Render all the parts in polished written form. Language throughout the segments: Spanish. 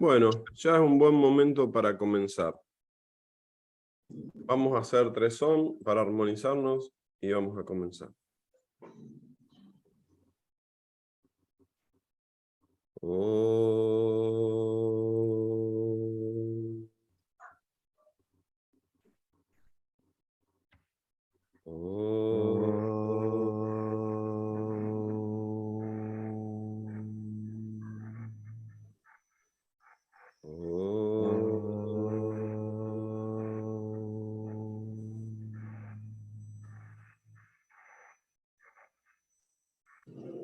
Bueno, ya es un buen momento para comenzar. Vamos a hacer 3 son para armonizarnos y vamos a comenzar. Om.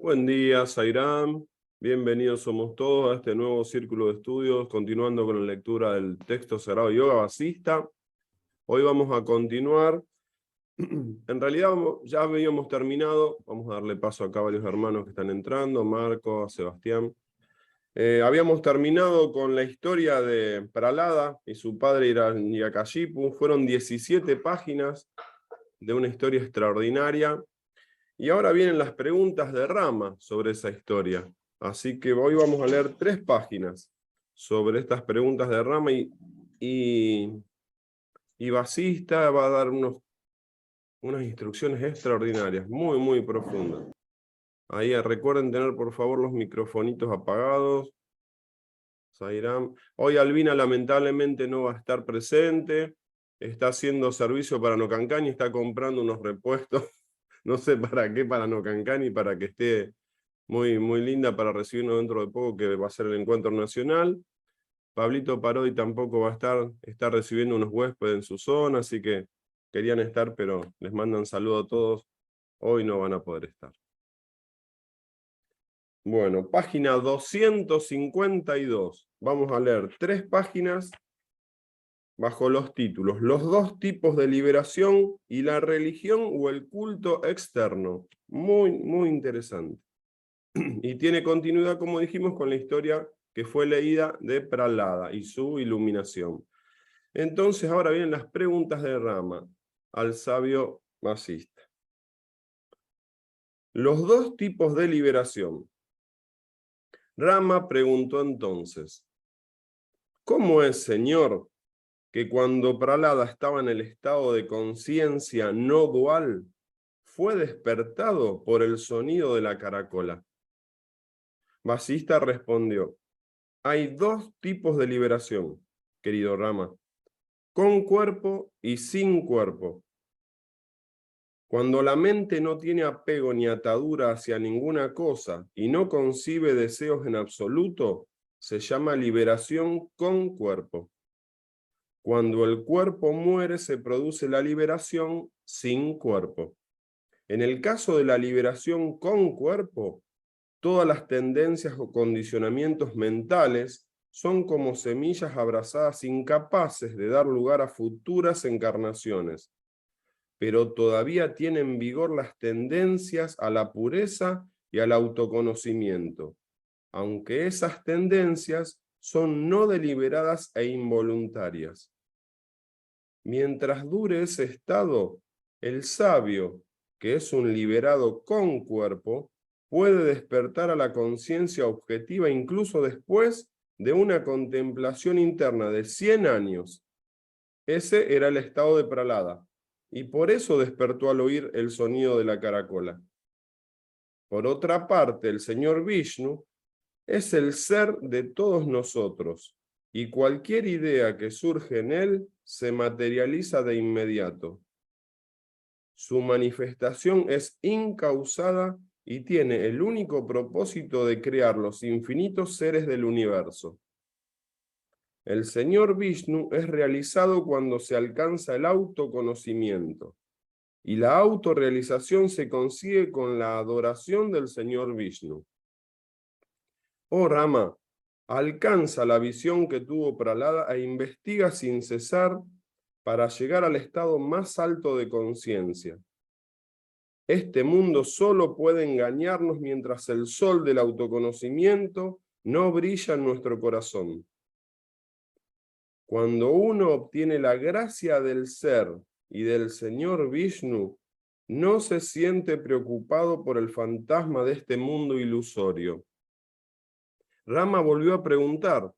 Buen día, Sairam. Bienvenidos somos todos a este nuevo círculo de estudios, continuando con la lectura del texto sagrado Yoga Vasista. Hoy vamos a continuar. En realidad ya habíamos terminado. Vamos a darle paso acá a varios hermanos que están entrando, Marco, Sebastián. Habíamos terminado con la historia de Pralada y su padre Hiranyakashipu. Fueron 17 páginas de una historia extraordinaria. Y ahora vienen las preguntas de Rama sobre esa historia. Así que hoy vamos a leer 3 páginas sobre estas preguntas de Rama y Vasista va a dar unas instrucciones extraordinarias, muy, muy profundas. Ahí recuerden tener por favor los microfonitos apagados. Sairam. Hoy Albina lamentablemente no va a estar presente. Está haciendo servicio para Nocancán y está comprando unos repuestos. No sé para qué, para Nocancán y para que esté muy, muy linda para recibirnos dentro de poco, que va a ser el encuentro nacional. Pablito Parodi tampoco va a estar, está recibiendo unos huéspedes en su zona, así que querían estar, pero les mandan saludo a todos. Hoy no van a poder estar. Bueno, página 252. Vamos a leer 3 páginas bajo los títulos: los 2 tipos de liberación y la religión o el culto externo. Muy, muy interesante. Y tiene continuidad, como dijimos, con la historia que fue leída de Pralada y su iluminación. Entonces ahora vienen las preguntas de Rama al sabio Vasista. Los 2 tipos de liberación. Rama preguntó entonces: ¿cómo es, Señor, que cuando Pralada estaba en el estado de conciencia no dual, fue despertado por el sonido de la caracola? Vasista respondió: hay 2 tipos de liberación, querido Rama, con cuerpo y sin cuerpo. Cuando la mente no tiene apego ni atadura hacia ninguna cosa y no concibe deseos en absoluto, se llama liberación con cuerpo. Cuando el cuerpo muere, se produce la liberación sin cuerpo. En el caso de la liberación con cuerpo, todas las tendencias o condicionamientos mentales son como semillas abrazadas incapaces de dar lugar a futuras encarnaciones, pero todavía tienen vigor las tendencias a la pureza y al autoconocimiento, aunque esas tendencias son no deliberadas e involuntarias. Mientras dure ese estado, el sabio, que es un liberado con cuerpo, puede despertar a la conciencia objetiva incluso después de una contemplación interna de 100 años. Ese era el estado de Pralada, y por eso despertó al oír el sonido de la caracola. Por otra parte, el señor Vishnu es el ser de todos nosotros, y cualquier idea que surge en él se materializa de inmediato. Su manifestación es incausada y tiene el único propósito de crear los infinitos seres del universo. El señor Vishnu es realizado cuando se alcanza el autoconocimiento, y la autorrealización se consigue con la adoración del señor Vishnu. Oh Rama, alcanza la visión que tuvo Pralada e investiga sin cesar para llegar al estado más alto de conciencia. Este mundo solo puede engañarnos mientras el sol del autoconocimiento no brilla en nuestro corazón. Cuando uno obtiene la gracia del ser y del señor Vishnu, no se siente preocupado por el fantasma de este mundo ilusorio. Rama volvió a preguntar: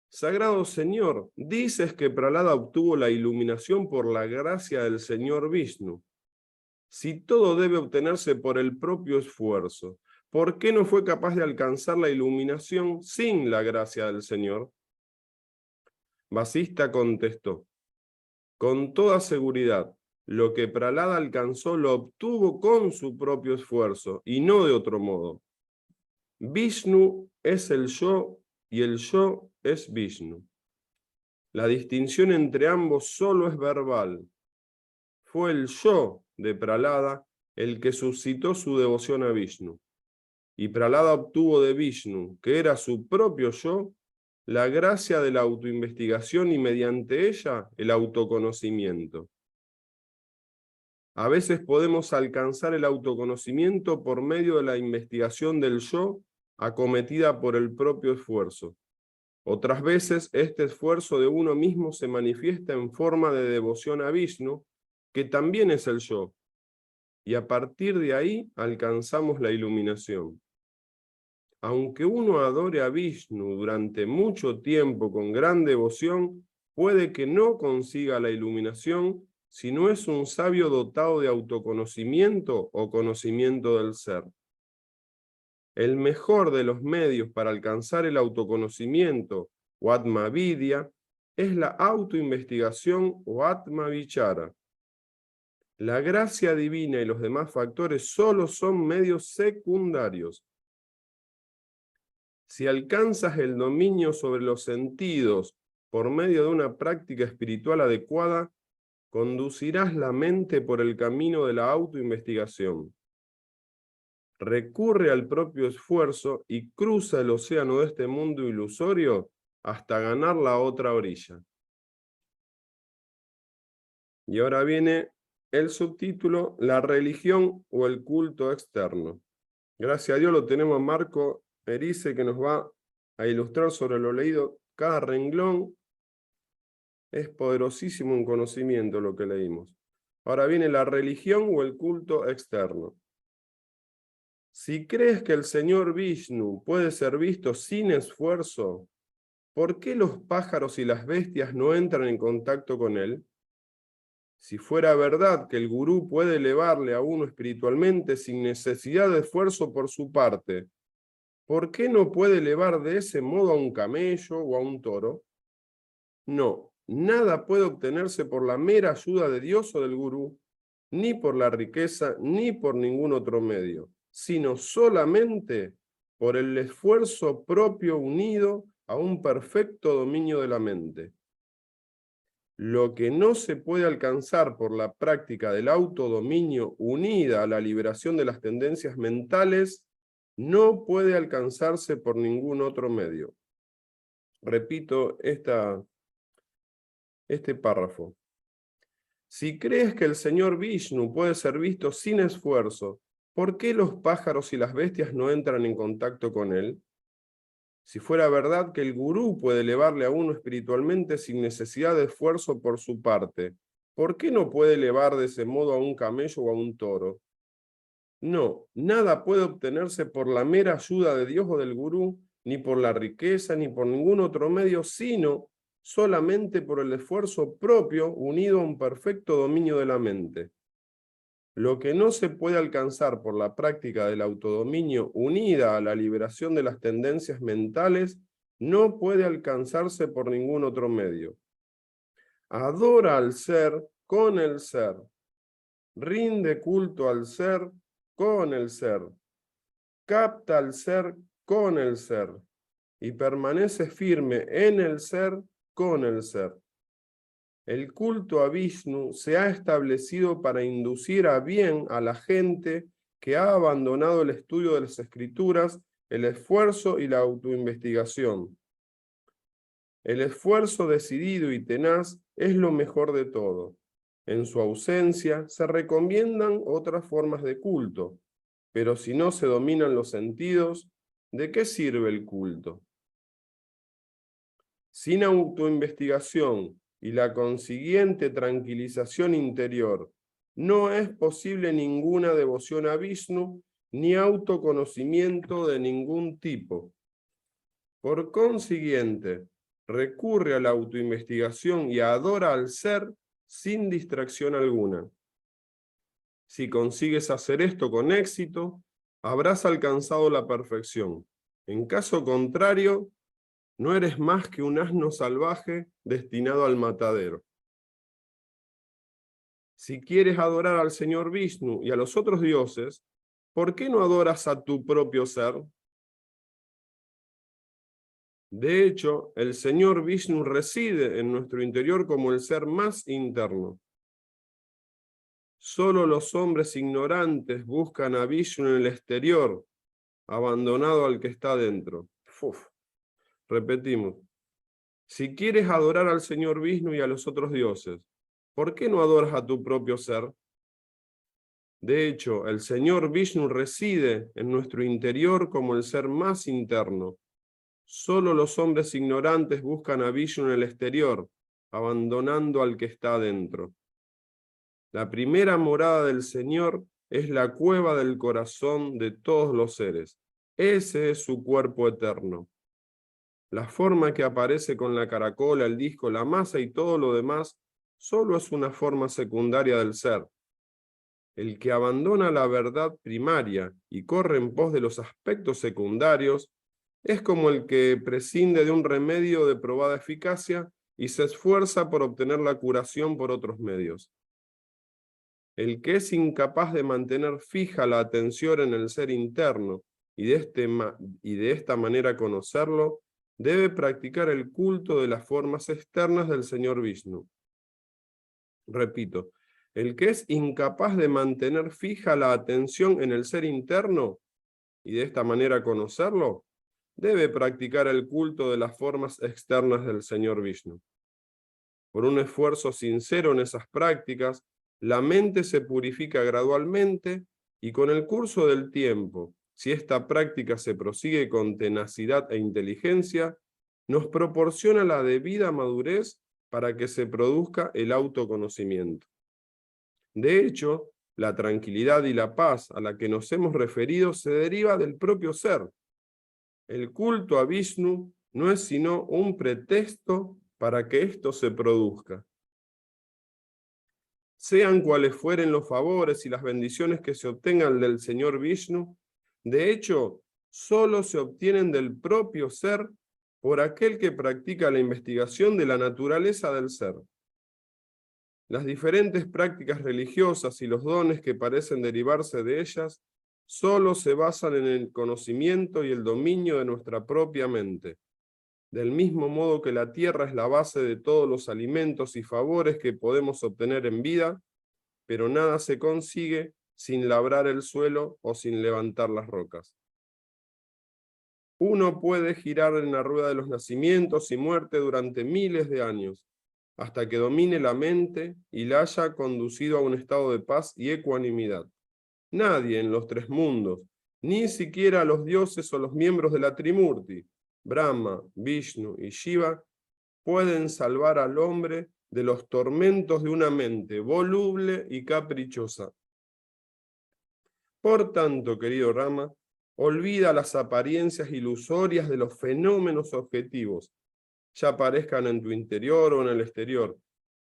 Sagrado Señor, dices que Prahlada obtuvo la iluminación por la gracia del Señor Vishnu. Si todo debe obtenerse por el propio esfuerzo, ¿por qué no fue capaz de alcanzar la iluminación sin la gracia del Señor? Vasista contestó, con toda seguridad, lo que Prahlada alcanzó lo obtuvo con su propio esfuerzo y no de otro modo. Vishnu es el yo y el yo es Vishnu. La distinción entre ambos solo es verbal. Fue el yo de Prahlada el que suscitó su devoción a Vishnu. Y Prahlada obtuvo de Vishnu, que era su propio yo, la gracia de la autoinvestigación y mediante ella el autoconocimiento. A veces podemos alcanzar el autoconocimiento por medio de la investigación del yo acometida por el propio esfuerzo. Otras veces este esfuerzo de uno mismo se manifiesta en forma de devoción a Vishnu, que también es el yo, y a partir de ahí alcanzamos la iluminación. Aunque uno adore a Vishnu durante mucho tiempo con gran devoción, puede que no consiga la iluminación si no es un sabio dotado de autoconocimiento o conocimiento del ser. El mejor de los medios para alcanzar el autoconocimiento o Atmavidya es la autoinvestigación o Atmavichara. La gracia divina y los demás factores solo son medios secundarios. Si alcanzas el dominio sobre los sentidos por medio de una práctica espiritual adecuada, conducirás la mente por el camino de la autoinvestigación. Recurre al propio esfuerzo y cruza el océano de este mundo ilusorio hasta ganar la otra orilla. Y ahora viene el subtítulo, la religión o el culto externo. Gracias a Dios lo tenemos a Marco Erice, que nos va a ilustrar sobre lo leído. Cada renglón es poderosísimo en conocimiento lo que leímos. Ahora viene la religión o el culto externo. Si crees que el Señor Vishnu puede ser visto sin esfuerzo, ¿por qué los pájaros y las bestias no entran en contacto con él? Si fuera verdad que el gurú puede elevarle a uno espiritualmente sin necesidad de esfuerzo por su parte, ¿por qué no puede elevar de ese modo a un camello o a un toro? No, nada puede obtenerse por la mera ayuda de Dios o del gurú, ni por la riqueza, ni por ningún otro medio, sino solamente por el esfuerzo propio unido a un perfecto dominio de la mente. Lo que no se puede alcanzar por la práctica del autodominio unida a la liberación de las tendencias mentales, no puede alcanzarse por ningún otro medio. Repito este párrafo. Si crees que el Señor Vishnu puede ser visto sin esfuerzo, ¿por qué los pájaros y las bestias no entran en contacto con él? Si fuera verdad que el gurú puede elevarle a uno espiritualmente sin necesidad de esfuerzo por su parte, ¿por qué no puede elevar de ese modo a un camello o a un toro? No, nada puede obtenerse por la mera ayuda de Dios o del gurú, ni por la riqueza, ni por ningún otro medio, sino solamente por el esfuerzo propio unido a un perfecto dominio de la mente. Lo que no se puede alcanzar por la práctica del autodominio unida a la liberación de las tendencias mentales, no puede alcanzarse por ningún otro medio. Adora al ser con el ser. Rinde culto al ser con el ser. Capta al ser con el ser. Y permanece firme en el ser con el ser. El culto a Vishnu se ha establecido para inducir a bien a la gente que ha abandonado el estudio de las escrituras, el esfuerzo y la autoinvestigación. El esfuerzo decidido y tenaz es lo mejor de todo. En su ausencia se recomiendan otras formas de culto, pero si no se dominan los sentidos, ¿de qué sirve el culto? Sin autoinvestigación y la consiguiente tranquilización interior, no es posible ninguna devoción a Vishnu ni autoconocimiento de ningún tipo. Por consiguiente, recurre a la autoinvestigación y adora al ser sin distracción alguna. Si consigues hacer esto con éxito, habrás alcanzado la perfección. En caso contrario, no eres más que un asno salvaje destinado al matadero. Si quieres adorar al Señor Vishnu y a los otros dioses, ¿por qué no adoras a tu propio ser? De hecho, el Señor Vishnu reside en nuestro interior como el ser más interno. Solo los hombres ignorantes buscan a Vishnu en el exterior, abandonado al que está dentro. Repetimos. Si quieres adorar al Señor Vishnu y a los otros dioses, ¿por qué no adoras a tu propio ser? De hecho, el Señor Vishnu reside en nuestro interior como el ser más interno. Solo los hombres ignorantes buscan a Vishnu en el exterior, abandonando al que está dentro. La primera morada del Señor es la cueva del corazón de todos los seres. Ese es su cuerpo eterno. La forma que aparece con la caracola, el disco, la masa y todo lo demás, solo es una forma secundaria del ser. El que abandona la verdad primaria y corre en pos de los aspectos secundarios, es como el que prescinde de un remedio de probada eficacia y se esfuerza por obtener la curación por otros medios. El que es incapaz de mantener fija la atención en el ser interno y de esta manera conocerlo, debe practicar el culto de las formas externas del Señor Vishnu. Repito, el que es incapaz de mantener fija la atención en el ser interno y de esta manera conocerlo, debe practicar el culto de las formas externas del Señor Vishnu. Por un esfuerzo sincero en esas prácticas, la mente se purifica gradualmente y con el curso del tiempo, si esta práctica se prosigue con tenacidad e inteligencia, nos proporciona la debida madurez para que se produzca el autoconocimiento. De hecho, la tranquilidad y la paz a la que nos hemos referido se deriva del propio ser. El culto a Vishnu no es sino un pretexto para que esto se produzca. Sean cuales fueren los favores y las bendiciones que se obtengan del Señor Vishnu, de hecho, solo se obtienen del propio ser por aquel que practica la investigación de la naturaleza del ser. Las diferentes prácticas religiosas y los dones que parecen derivarse de ellas solo se basan en el conocimiento y el dominio de nuestra propia mente. Del mismo modo que la tierra es la base de todos los alimentos y favores que podemos obtener en vida, pero nada se consigue sin labrar el suelo o sin levantar las rocas. Uno puede girar en la rueda de los nacimientos y muerte durante miles de años, hasta que domine la mente y la haya conducido a un estado de paz y ecuanimidad. Nadie en los tres mundos, ni siquiera los dioses o los miembros de la Trimurti, Brahma, Vishnu y Shiva, pueden salvar al hombre de los tormentos de una mente voluble y caprichosa. Por tanto, querido Rama, olvida las apariencias ilusorias de los fenómenos objetivos, ya aparezcan en tu interior o en el exterior,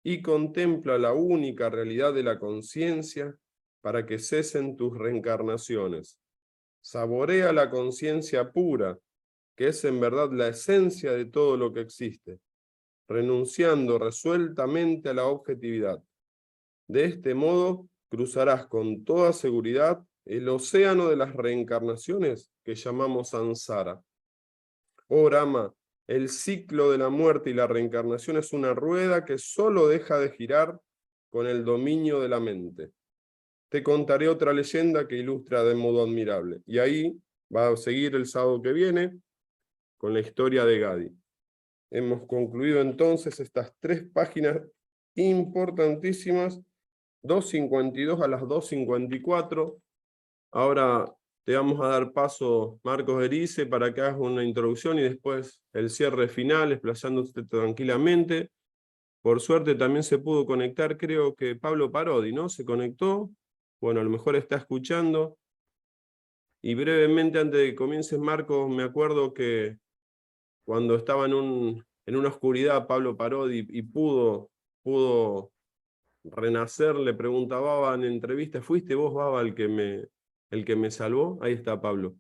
y contempla la única realidad de la conciencia para que cesen tus reencarnaciones. Saborea la conciencia pura, que es en verdad la esencia de todo lo que existe, renunciando resueltamente a la objetividad. De este modo, cruzarás con toda seguridad el océano de las reencarnaciones que llamamos samsara. Oh Rama, el ciclo de la muerte y la reencarnación es una rueda que solo deja de girar con el dominio de la mente. Te contaré otra leyenda que ilustra de modo admirable. Y ahí va a seguir el sábado que viene con la historia de Gadi. Hemos concluido entonces estas 3 páginas importantísimas, 2.52 a las 2.54. Ahora te vamos a dar paso, Marcos Erice, para que hagas una introducción y después el cierre final, explayándote tranquilamente. Por suerte también se pudo conectar, creo que Pablo Parodi, ¿no? Se conectó. Bueno, a lo mejor está escuchando. Y brevemente, antes de que comiences, Marcos, me acuerdo que cuando estaba en en una oscuridad Pablo paró y pudo renacer. Le pregunta a Baba en entrevista, ¿fuiste vos, Baba, el que me salvó? Ahí está Pablo.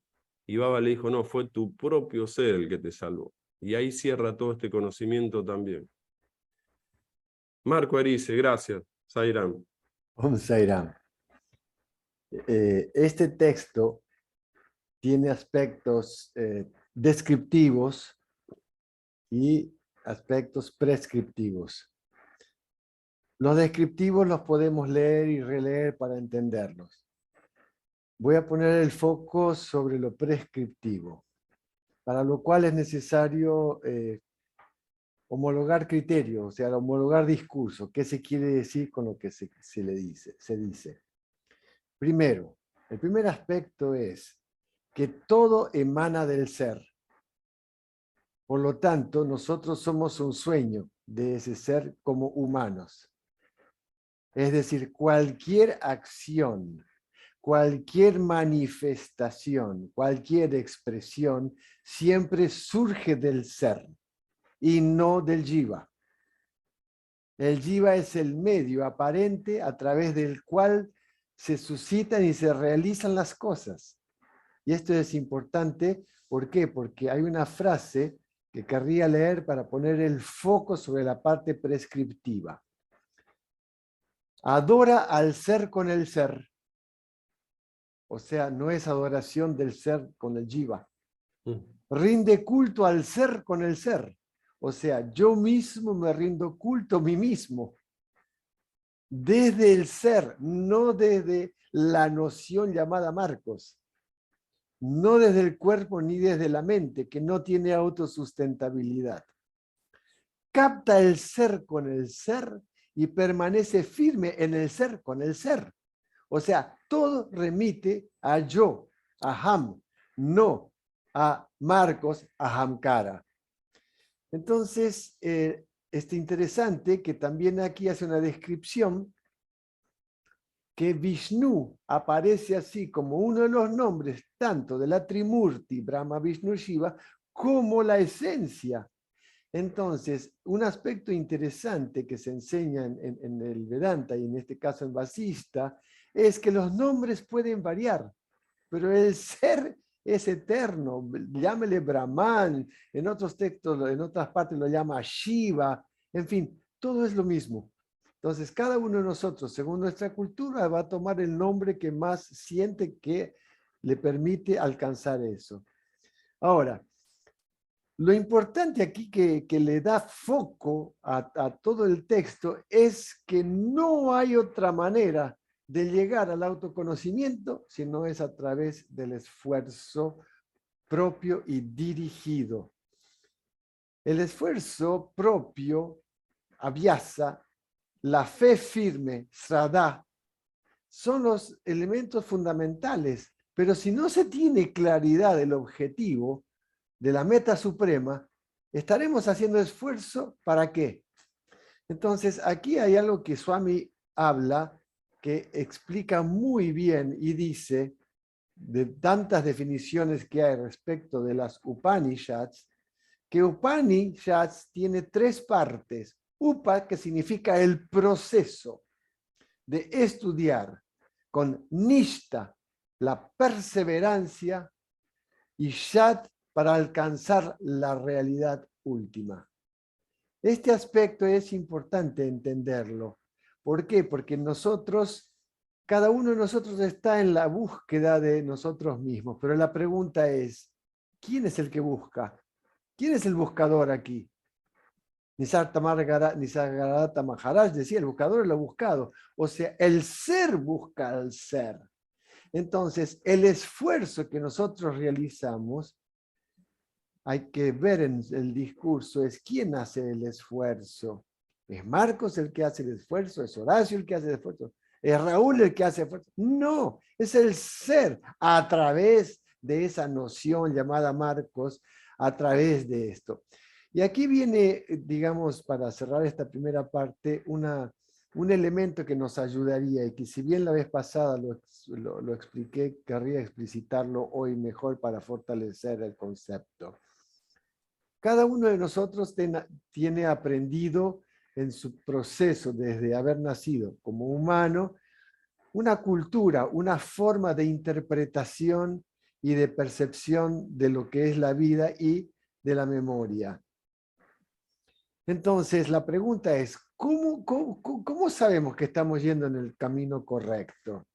Y Baba le dijo, no, fue tu propio ser el que te salvó. Y ahí cierra todo este conocimiento también. Marco Erice, gracias. Zairán. Zairán. Este texto tiene aspectos descriptivos y aspectos prescriptivos. Los descriptivos los podemos leer y releer para entenderlos. Voy a poner el foco sobre lo prescriptivo, para lo cual es necesario homologar criterios, o sea, homologar discurso. ¿Qué se quiere decir con lo que se dice? Primero, el primer aspecto es que todo emana del ser. Por lo tanto, nosotros somos un sueño de ese ser como humanos. Es decir, cualquier acción, cualquier manifestación, cualquier expresión siempre surge del ser y no del jiva. El jiva es el medio aparente a través del cual se suscitan y se realizan las cosas. Y esto es importante, ¿por qué? Porque hay una frase que querría leer para poner el foco sobre la parte prescriptiva. Adora al ser con el ser. O sea, no es adoración del ser con el jiva. Rinde culto al ser con el ser. O sea, yo mismo me rindo culto a mí mismo. Desde el ser, no desde la noción llamada Marcos. No desde el cuerpo ni desde la mente, que no tiene autosustentabilidad. Capta el ser con el ser y permanece firme en el ser con el ser. O sea, todo remite a yo, a Ham, no a Marcos, a Hamkara. Entonces, es interesante que también aquí hace una descripción que Vishnu aparece así como uno de los nombres tanto de la Trimurti, Brahma, Vishnu, Shiva, como la esencia. Entonces, un aspecto interesante que se enseña en el Vedanta y en este caso en Vasista es que los nombres pueden variar, pero el ser es eterno. Llámele Brahman, en otros textos, en otras partes lo llama Shiva, en fin, todo es lo mismo. Entonces, cada uno de nosotros, según nuestra cultura, va a tomar el nombre que más siente que le permite alcanzar eso. Ahora, lo importante aquí que le da foco a todo el texto es que no hay otra manera de llegar al autoconocimiento si no es a través del esfuerzo propio y dirigido. El esfuerzo propio, abhyasa, la fe firme, sraddha, son los elementos fundamentales, pero si no se tiene claridad del objetivo, de la meta suprema, estaremos haciendo esfuerzo ¿para qué? Entonces, aquí hay algo que Swami habla que explica muy bien y dice, de tantas definiciones que hay respecto de las Upanishads, que Upanishads tiene tres partes. Upa, que significa el proceso de estudiar, con Nishta, la perseverancia, y Shat, para alcanzar la realidad última. Este aspecto es importante entenderlo. ¿Por qué? Porque nosotros, cada uno de nosotros está en la búsqueda de nosotros mismos, pero la pregunta es, ¿quién es el que busca? ¿Quién es el buscador aquí? Nisargadatta Maharaj decía, el buscador es lo buscado. O sea, el ser busca al ser. Entonces, el esfuerzo que nosotros realizamos, hay que ver en el discurso, es quién hace el esfuerzo. ¿Es Marcos el que hace el esfuerzo? ¿Es Horacio el que hace el esfuerzo? ¿Es Raúl el que hace el esfuerzo? No, es el ser a través de esa noción llamada Marcos, a través de esto. Y aquí viene, digamos, para cerrar esta primera parte, un elemento que nos ayudaría y que si bien la vez pasada lo expliqué, querría explicitarlo hoy mejor para fortalecer el concepto. Cada uno de nosotros tiene aprendido en su proceso desde haber nacido como humano una cultura, una forma de interpretación y de percepción de lo que es la vida y de la memoria. Entonces, la pregunta es, ¿cómo sabemos que estamos yendo en el camino correcto?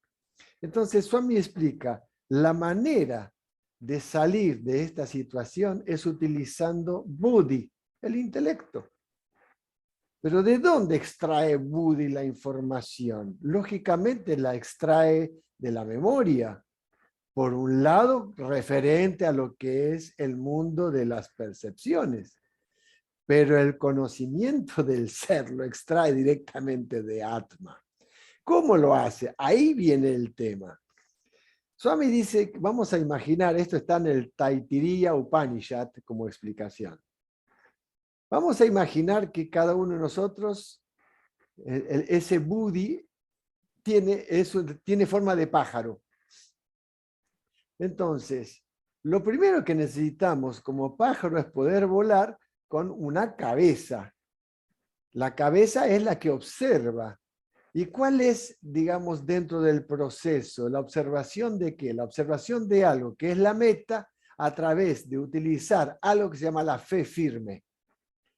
Entonces, Swami explica, la manera de salir de esta situación es utilizando buddhi, el intelecto. Pero ¿de dónde extrae buddhi la información? Lógicamente la extrae de la memoria. Por un lado, referente a lo que es el mundo de las percepciones. Pero el conocimiento del ser lo extrae directamente de Atma. ¿Cómo lo hace? Ahí viene el tema. Swami dice, vamos a imaginar, esto está en el Taittiriya Upanishad como explicación. Vamos a imaginar que cada uno de nosotros, ese buddhi, tiene forma de pájaro. Entonces, lo primero que necesitamos como pájaro es poder volar con una cabeza. La cabeza es la que observa. ¿Y cuál es, digamos, dentro del proceso? ¿La observación de qué? La observación de algo que es la meta a través de utilizar algo que se llama la fe firme.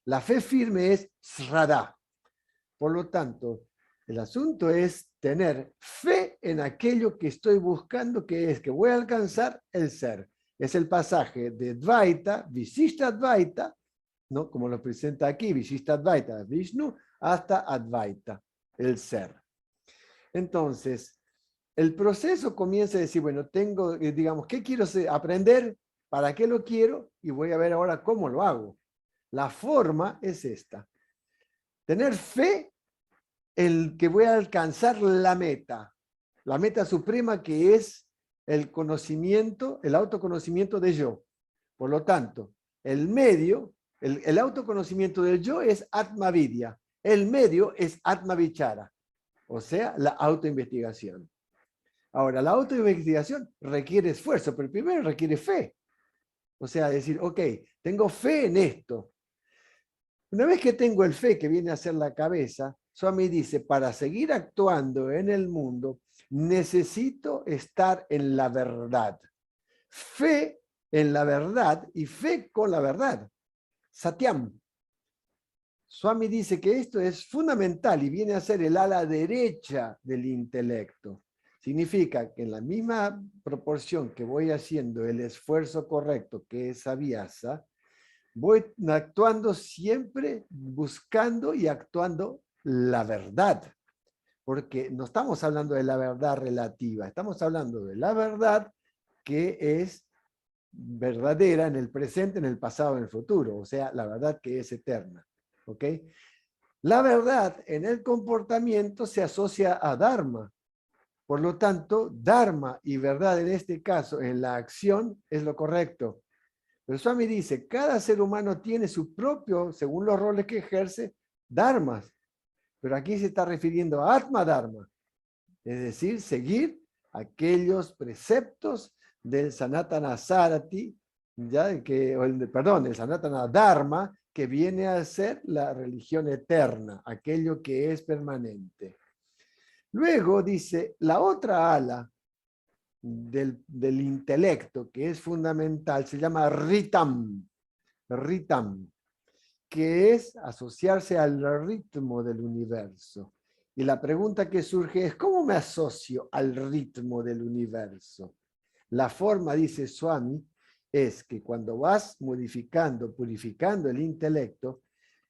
La fe firme es sraddha. Por lo tanto, el asunto es tener fe en aquello que estoy buscando, que es que voy a alcanzar el ser. Es el pasaje de Dvaita, Visishta Advaita, ¿no? Como lo presenta aquí, Visishta Advaita, Vishnu, hasta Advaita, el ser. Entonces, el proceso comienza a decir, bueno, tengo, digamos, ¿qué quiero aprender? ¿Para qué lo quiero? Y voy a ver ahora cómo lo hago. La forma es esta. Tener fe en que voy a alcanzar la meta suprema, que es el conocimiento, el autoconocimiento de yo. Por lo tanto, el medio, el autoconocimiento del yo es Atmavidya. El medio es Atmavichara, o sea, la autoinvestigación. Ahora, la autoinvestigación requiere esfuerzo, pero primero requiere fe. O sea, decir, ok, tengo fe en esto. Una vez que tengo el fe que viene a ser la cabeza, Swami dice, para seguir actuando en el mundo, necesito estar en la verdad. Fe en la verdad y fe con la verdad. Satyam. Swami dice que esto es fundamental y viene a ser el ala derecha del intelecto. Significa que en la misma proporción que voy haciendo el esfuerzo correcto, que es abhyasa, voy actuando siempre buscando y actuando la verdad. Porque no estamos hablando de la verdad relativa, estamos hablando de la verdad que es verdadera en el presente, en el pasado, en el futuro. O sea, la verdad que es eterna. ¿Ok? La verdad en el comportamiento se asocia a Dharma. Por lo tanto, Dharma y verdad en este caso, en la acción, es lo correcto. Pero Swami dice, cada ser humano tiene su propio, según los roles que ejerce, dharmas. Pero aquí se está refiriendo a Atma Dharma. Es decir, seguir aquellos preceptos del Sanatana Sarati, el Sanatana Dharma, que viene a ser la religión eterna, aquello que es permanente. Luego dice, la otra ala del intelecto, que es fundamental, se llama Ritam, que es asociarse al ritmo del universo. Y la pregunta que surge es, ¿cómo me asocio al ritmo del universo? La forma, dice Swami, es que cuando vas modificando, purificando el intelecto,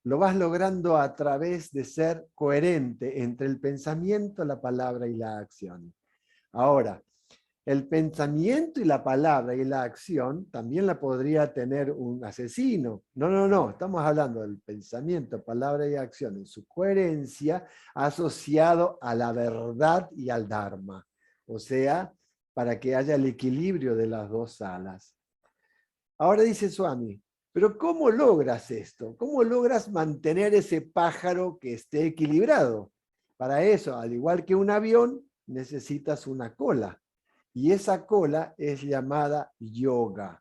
lo vas logrando a través de ser coherente entre el pensamiento, la palabra y la acción. Ahora, el pensamiento y la palabra y la acción también la podría tener un asesino. No. Estamos hablando del pensamiento, palabra y acción en su coherencia asociado a la verdad y al Dharma. O sea, para que haya el equilibrio de las dos alas. Ahora dice Swami, pero ¿cómo logras esto? ¿Cómo logras mantener ese pájaro que esté equilibrado? Para eso, al igual que un avión, necesitas una cola. Y esa cola es llamada yoga.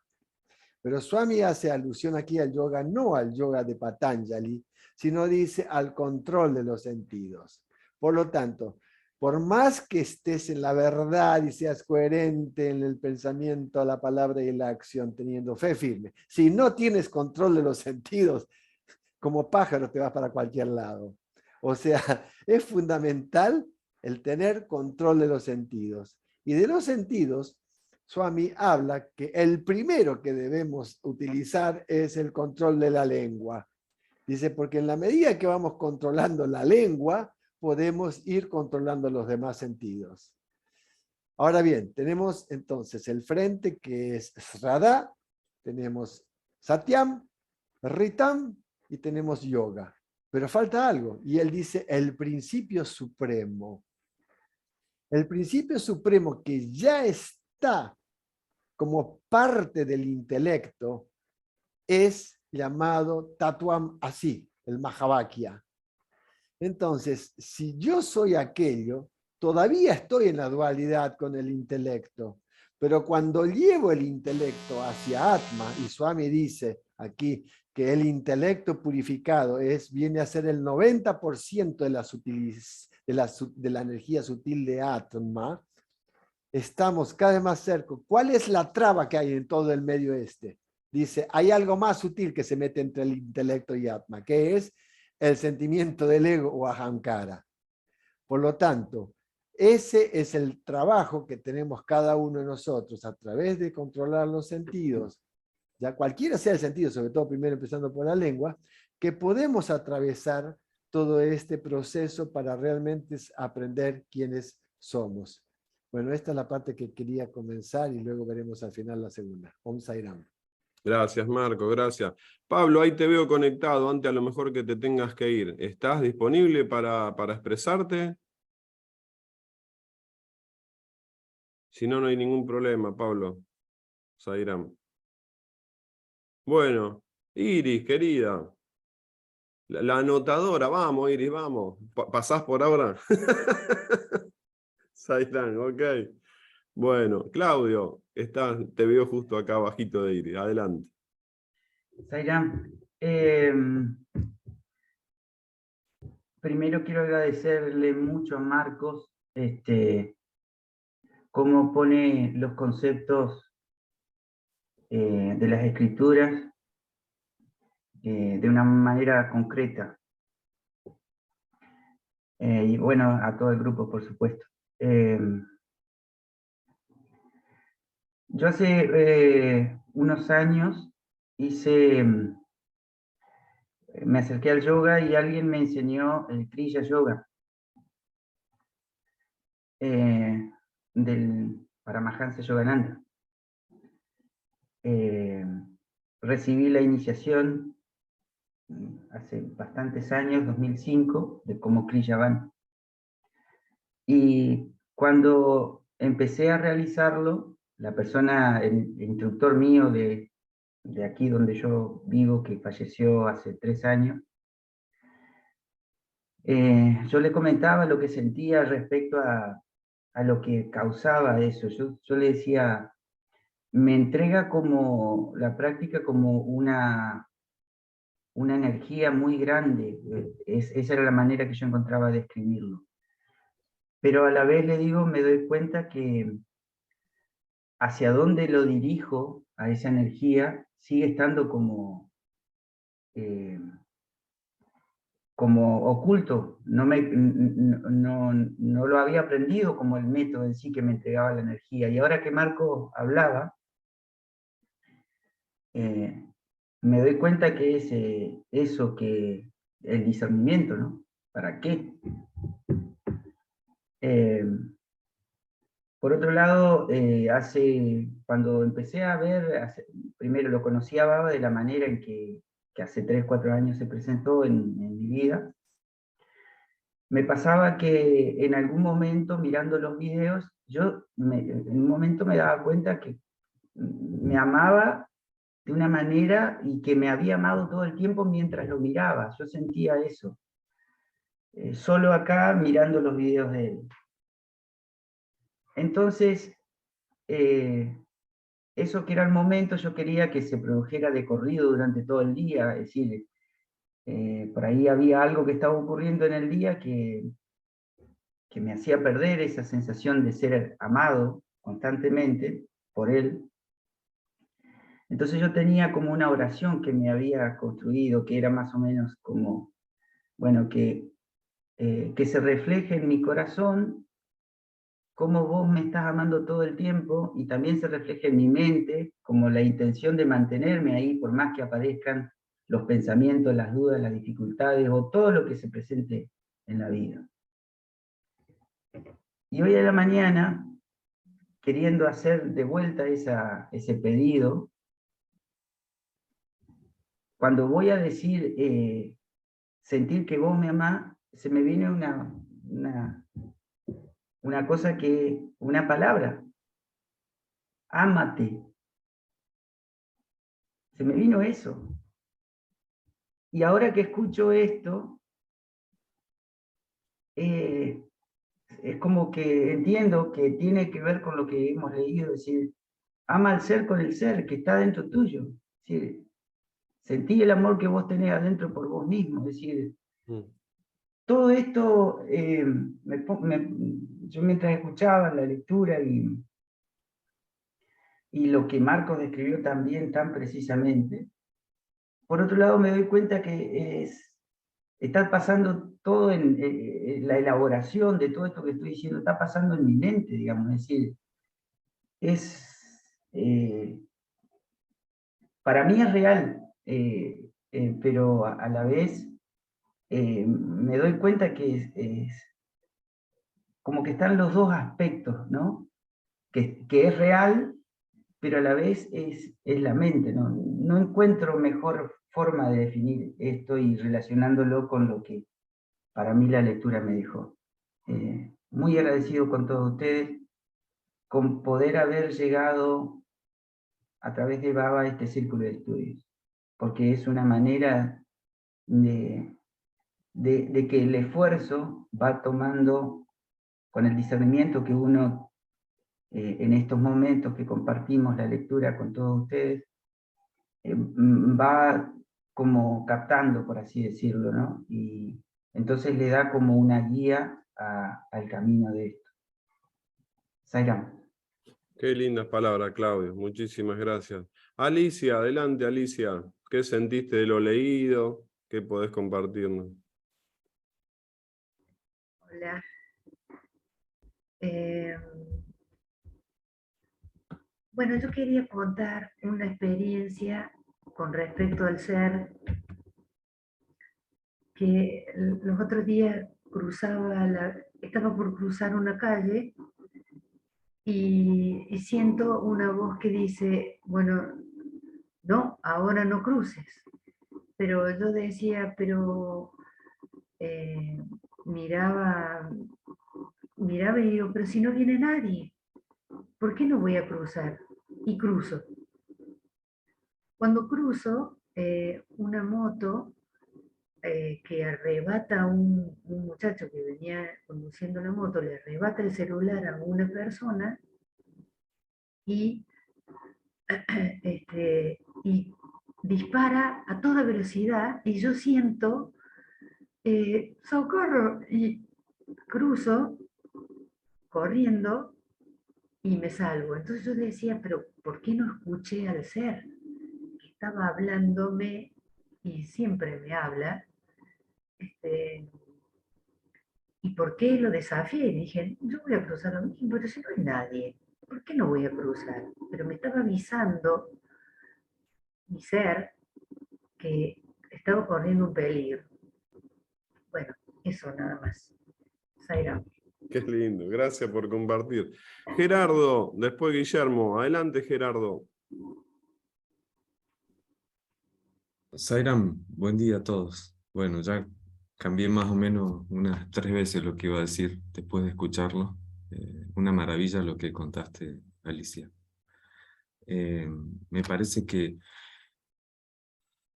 Pero Swami hace alusión aquí al yoga, no al yoga de Patanjali, sino dice al control de los sentidos. Por lo tanto, por más que estés en la verdad y seas coherente en el pensamiento, la palabra y la acción, teniendo fe firme, si no tienes control de los sentidos, como pájaro te vas para cualquier lado. O sea, es fundamental el tener control de los sentidos. Y de los sentidos, Swami habla que el primero que debemos utilizar es el control de la lengua. Dice, porque en la medida que vamos controlando la lengua, podemos ir controlando los demás sentidos. Ahora bien, tenemos entonces el frente que es Srada, tenemos Satyam, Ritam y tenemos Yoga. Pero falta algo, y él dice el principio supremo. El principio supremo que ya está como parte del intelecto es llamado Tatuam Asi, el Mahavakya. Entonces, si yo soy aquello, todavía estoy en la dualidad con el intelecto, pero cuando llevo el intelecto hacia Atma, y Swami dice aquí que el intelecto purificado viene a ser el 90% de la energía sutil de Atma, estamos cada vez más cerca. ¿Cuál es la traba que hay en todo el medio este? Dice, hay algo más sutil que se mete entre el intelecto y Atma, que es el sentimiento del ego o ahankara. Por lo tanto, ese es el trabajo que tenemos cada uno de nosotros a través de controlar los sentidos, ya cualquiera sea el sentido, sobre todo primero empezando por la lengua, que podemos atravesar todo este proceso para realmente aprender quiénes somos. Bueno, esta es la parte que quería comenzar y luego veremos al final la segunda. Om Sairam. Gracias, Marco, gracias. Pablo, ahí te veo conectado, antes a lo mejor que te tengas que ir. ¿Estás disponible para expresarte? Si no, no hay ningún problema, Pablo. Sairam. Bueno, Iris, querida. La anotadora, vamos, Iris, vamos. ¿Pasás por ahora? Sairam, ok. Bueno, Claudio, te veo justo acá abajito de Iris. Adelante. Sairam, primero quiero agradecerle mucho a Marcos cómo pone los conceptos de las escrituras de una manera concreta. Y bueno, a todo el grupo, por supuesto. Yo hace unos años me acerqué al yoga y alguien me enseñó el Kriya Yoga del Paramahansa Yogananda. Recibí la iniciación hace bastantes años, 2005, como Kriyavan. Y cuando empecé a realizarlo, la persona, el instructor mío de aquí donde yo vivo, que falleció hace 3 años, yo le comentaba lo que sentía respecto a lo que causaba eso. Yo le decía, me entrega como la práctica como una energía muy grande. Esa era la manera que yo encontraba de describirlo. Pero a la vez le digo, me doy cuenta que hacia dónde lo dirijo a esa energía sigue estando como oculto. No lo había aprendido como el método en sí que me entregaba la energía. Y ahora que Marco hablaba, me doy cuenta que es eso, que el discernimiento, ¿no? ¿Para qué? Por otro lado, cuando empecé a ver, primero lo conocí a Baba de la manera en que hace 3, 4 años se presentó en mi vida. Me pasaba que en algún momento, mirando los videos, en un momento me daba cuenta que me amaba de una manera y que me había amado todo el tiempo mientras lo miraba. Yo sentía eso. Solo acá mirando los videos de él. Entonces, eso que era el momento, yo quería que se produjera de corrido durante todo el día, es decir, por ahí había algo que estaba ocurriendo en el día que me hacía perder esa sensación de ser amado constantemente por él. Entonces yo tenía como una oración que me había construido, que era más o menos como, bueno, que se refleje en mi corazón cómo vos me estás amando todo el tiempo, y también se refleje en mi mente como la intención de mantenerme ahí por más que aparezcan los pensamientos, las dudas, las dificultades o todo lo que se presente en la vida. Y hoy a la mañana, queriendo hacer de vuelta ese pedido, cuando voy a decir sentir que vos me amás, se me viene una cosa una palabra, ámate. Se me vino eso. Y ahora que escucho esto, es como que entiendo que tiene que ver con lo que hemos leído, es decir, ama al ser con el ser que está dentro tuyo. Es decir, sentí el amor que vos tenés adentro por vos mismo. Es decir, todo esto, yo mientras escuchaba la lectura y lo que Marcos describió también tan precisamente, por otro lado me doy cuenta que está pasando todo en la elaboración de todo esto que estoy diciendo, está pasando en mi mente, digamos, es decir, para mí es real, pero a la vez me doy cuenta que es como que están los dos aspectos, ¿no? Que es real, pero a la vez es la mente, ¿no? No encuentro mejor forma de definir esto y relacionándolo con lo que para mí la lectura me dejó. Muy agradecido con todos ustedes, con poder haber llegado a través de Baba a este círculo de estudios, porque es una manera de que el esfuerzo va tomando, con el discernimiento que uno en estos momentos que compartimos la lectura con todos ustedes, va como captando, por así decirlo, ¿no? Y entonces le da como una guía al camino de esto. Sairam. Qué lindas palabras, Claudio. Muchísimas gracias. Alicia, adelante, Alicia. ¿Qué sentiste de lo leído? ¿Qué podés compartirnos? Hola. Bueno, yo quería contar una experiencia con respecto al ser, que los otros días estaba por cruzar una calle y siento una voz que dice, bueno, no, ahora no cruces. Pero yo decía, pero miraba y digo, pero si no viene nadie, ¿por qué no voy a cruzar? Y cruzo. Cuando cruzo, una moto que arrebata a un muchacho que venía conduciendo la moto, le arrebata el celular a una persona y, y dispara a toda velocidad y yo siento socorro y cruzo corriendo y me salvo. Entonces yo decía, pero ¿por qué no escuché al ser que estaba hablándome y siempre me habla? ¿Y por qué lo desafié? Y dije, yo voy a cruzar lo mismo, pero si no hay nadie, ¿por qué no voy a cruzar? Pero me estaba avisando mi ser que estaba corriendo un peligro. Bueno, eso nada más. Zaira. Qué lindo, gracias por compartir. Gerardo, después Guillermo. Adelante, Gerardo. Sairam, buen día a todos. Bueno, ya cambié más o menos unas 3 veces lo que iba a decir después de escucharlo. Una maravilla lo que contaste, Alicia. Me parece que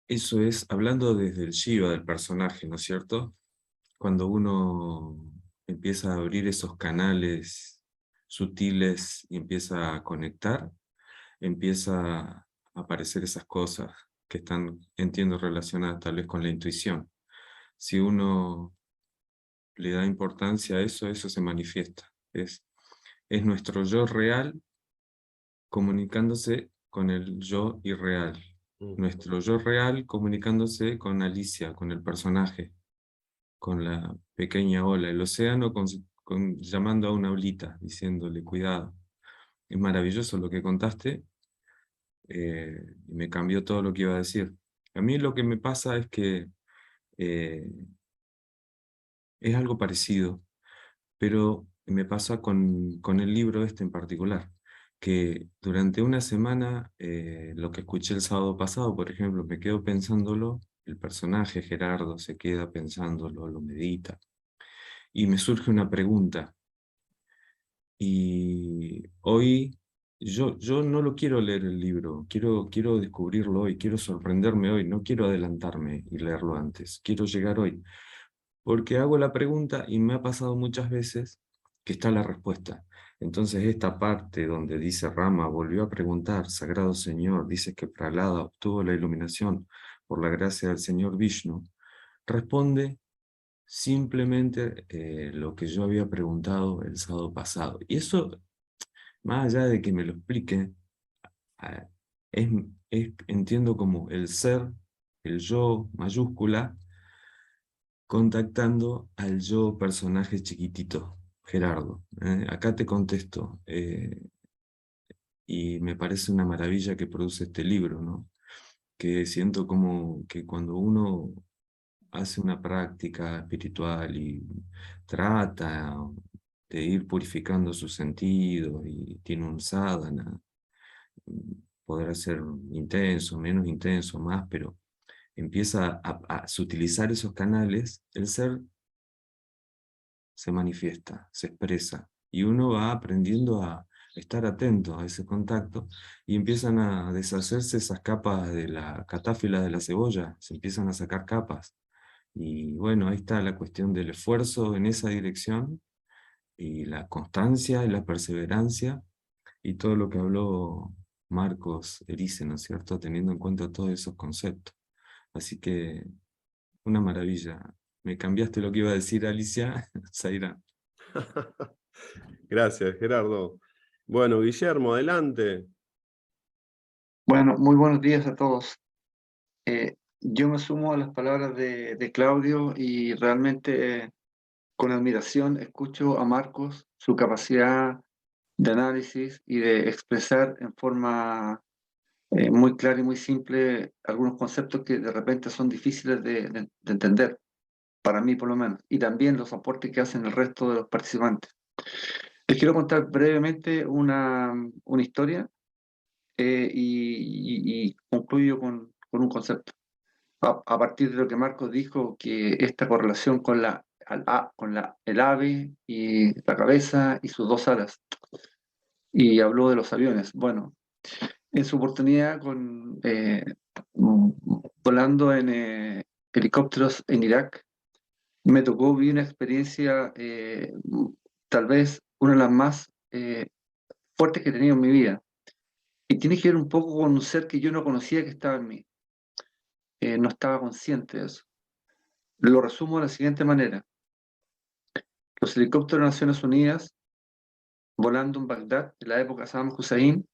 eso es, hablando desde el Shiva del personaje, ¿no es cierto? Cuando uno empieza a abrir esos canales sutiles y empieza a conectar, empieza a aparecer esas cosas que están, entiendo, relacionadas tal vez con la intuición. Si uno le da importancia a eso, eso se manifiesta. Es nuestro yo real comunicándose con el yo irreal. Nuestro yo real comunicándose con Alicia, con el personaje, con la pequeña ola, el océano llamando a una olita, diciéndole cuidado. Es maravilloso lo que contaste, y me cambió todo lo que iba a decir. A mí lo que me pasa es que es algo parecido, pero me pasa con el libro este en particular, que durante una semana, lo que escuché el sábado pasado, por ejemplo, me quedo pensándolo, el personaje Gerardo se queda pensándolo, lo medita, y me surge una pregunta, y hoy yo no lo quiero leer el libro, quiero descubrirlo hoy, quiero sorprenderme hoy, no quiero adelantarme y leerlo antes, quiero llegar hoy. Porque hago la pregunta y me ha pasado muchas veces que está la respuesta. Entonces esta parte donde dice Rama volvió a preguntar, Sagrado Señor, dice que Prahlada obtuvo la iluminación por la gracia del Señor Vishnu, responde simplemente lo que yo había preguntado el sábado pasado. Y eso, más allá de que me lo explique, ah, es, entiendo como el ser, el yo mayúscula, contactando al yo personaje chiquitito, Gerardo. Acá te contesto, y me parece una maravilla que produce este libro, ¿no? Que siento como que cuando uno hace una práctica espiritual y trata de ir purificando sus sentidos y tiene un sadhana, podrá ser intenso, menos intenso, más, pero empieza a sutilizar esos canales, el ser se manifiesta, se expresa, y uno va aprendiendo a estar atento a ese contacto, y empiezan a deshacerse esas capas de la catáfila de la cebolla, se empiezan a sacar capas, y bueno, ahí está la cuestión del esfuerzo en esa dirección, y la constancia y la perseverancia, y todo lo que habló Marcos Erice, ¿no es cierto?, teniendo en cuenta todos esos conceptos. Así que, una maravilla. Me cambiaste lo que iba a decir, Alicia, Zaira. Gracias, Gerardo. Bueno, Guillermo, adelante. Bueno, muy buenos días a todos. Yo me sumo a las palabras de Claudio y realmente con admiración escucho a Marcos, su capacidad de análisis y de expresar en forma muy clara y muy simple algunos conceptos que de repente son difíciles de entender, para mí por lo menos, y también los aportes que hacen el resto de los participantes. Les quiero contar brevemente una historia y concluyo con un concepto. A partir de lo que Marcos dijo, que esta correlación con el ave y la cabeza y sus dos alas, y habló de los aviones. Bueno, en su oportunidad volando en helicópteros en Irak, me tocó vivir una experiencia tal vez una de las más fuertes que he tenido en mi vida. Y tiene que ver un poco con un ser que yo no conocía que estaba en mí. No estaba consciente de eso. Lo resumo de la siguiente manera. Los helicópteros de Naciones Unidas, volando en Bagdad, en la época de Saddam Hussein,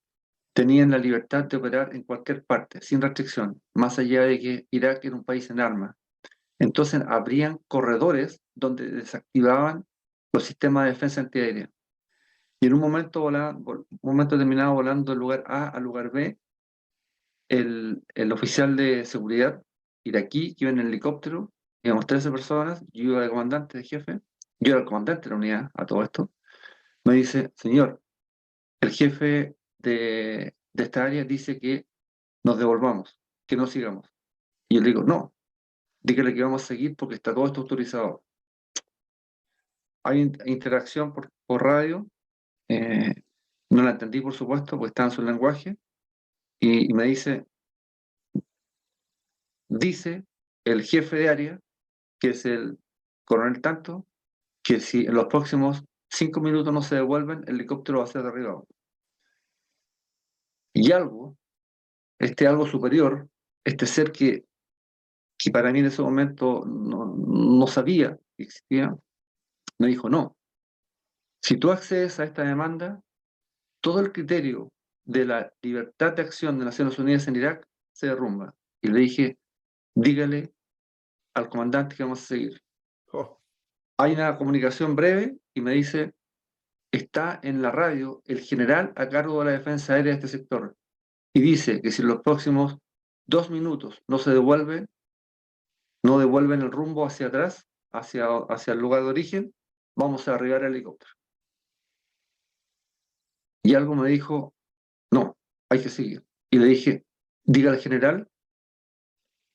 tenían la libertad de operar en cualquier parte, sin restricción, más allá de que Irak era un país en armas. Entonces, habrían corredores donde desactivaban los sistemas de defensa antiaérea. Y en un momento, un momento determinado, volando del lugar A al lugar B, el oficial de seguridad iraquí que iba en el helicóptero, íbamos 13 personas, yo iba de comandante, de jefe, yo era el comandante de la unidad a todo esto, me dice, señor, el jefe de esta área dice que nos devolvamos, que no sigamos. Y yo le digo, no, dígale que vamos a seguir porque está todo esto autorizado. Hay interacción por radio, eh, no la entendí por supuesto, porque está en su lenguaje, y me dice el jefe de área, que es el coronel tanto, que si en los próximos 5 minutos no se devuelven, el helicóptero va a ser derribado. Y algo, este algo superior, este ser que para mí en ese momento no sabía que existía, me dijo, no, si tú accedes a esta demanda, todo el criterio de la libertad de acción de Naciones Unidas en Irak se derrumba. Y le dije, dígale al comandante que vamos a seguir. Oh, Hay una comunicación breve y me dice, está en la radio el general a cargo de la defensa aérea de este sector. Y dice que si en los próximos 2 minutos no devuelven el rumbo hacia atrás, hacia el lugar de origen, vamos a arribar el helicóptero. Y algo me dijo, no, hay que seguir. Y le dije, diga al general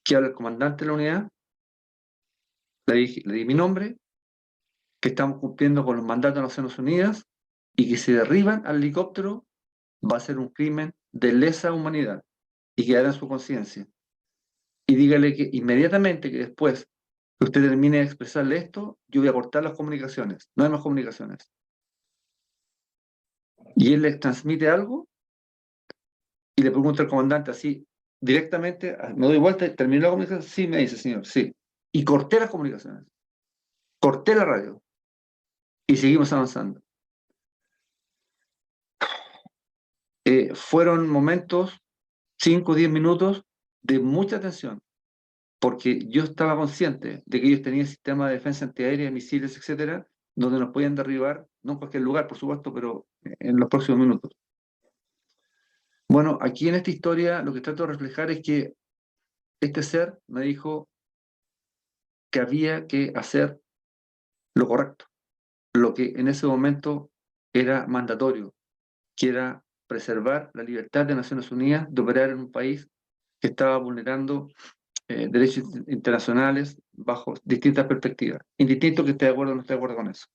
que habla el comandante de la unidad, le di mi nombre, que estamos cumpliendo con los mandatos de Naciones Unidas y que si derriban al helicóptero va a ser un crimen de lesa humanidad y quedará en su conciencia. Y dígale que inmediatamente que después que usted termine de expresarle esto, yo voy a cortar las comunicaciones, no hay más comunicaciones. Y él le transmite algo y le pregunta al comandante así directamente, me doy vuelta y terminó la comunicación, sí, me dice, señor, sí. Y corté las comunicaciones, corté la radio y seguimos avanzando. Fueron momentos, 5 o 10 minutos de mucha tensión, porque yo estaba consciente de que ellos tenían sistema de defensa antiaérea, misiles, etcétera, donde nos podían derribar, no en cualquier lugar, por supuesto, pero en los próximos minutos. Bueno, aquí en esta historia lo que trato de reflejar es que este ser me dijo que había que hacer lo correcto, lo que en ese momento era mandatorio, que era preservar la libertad de Naciones Unidas de operar en un país que estaba vulnerando derechos internacionales bajo distintas perspectivas, indistinto que esté de acuerdo o no esté de acuerdo con eso.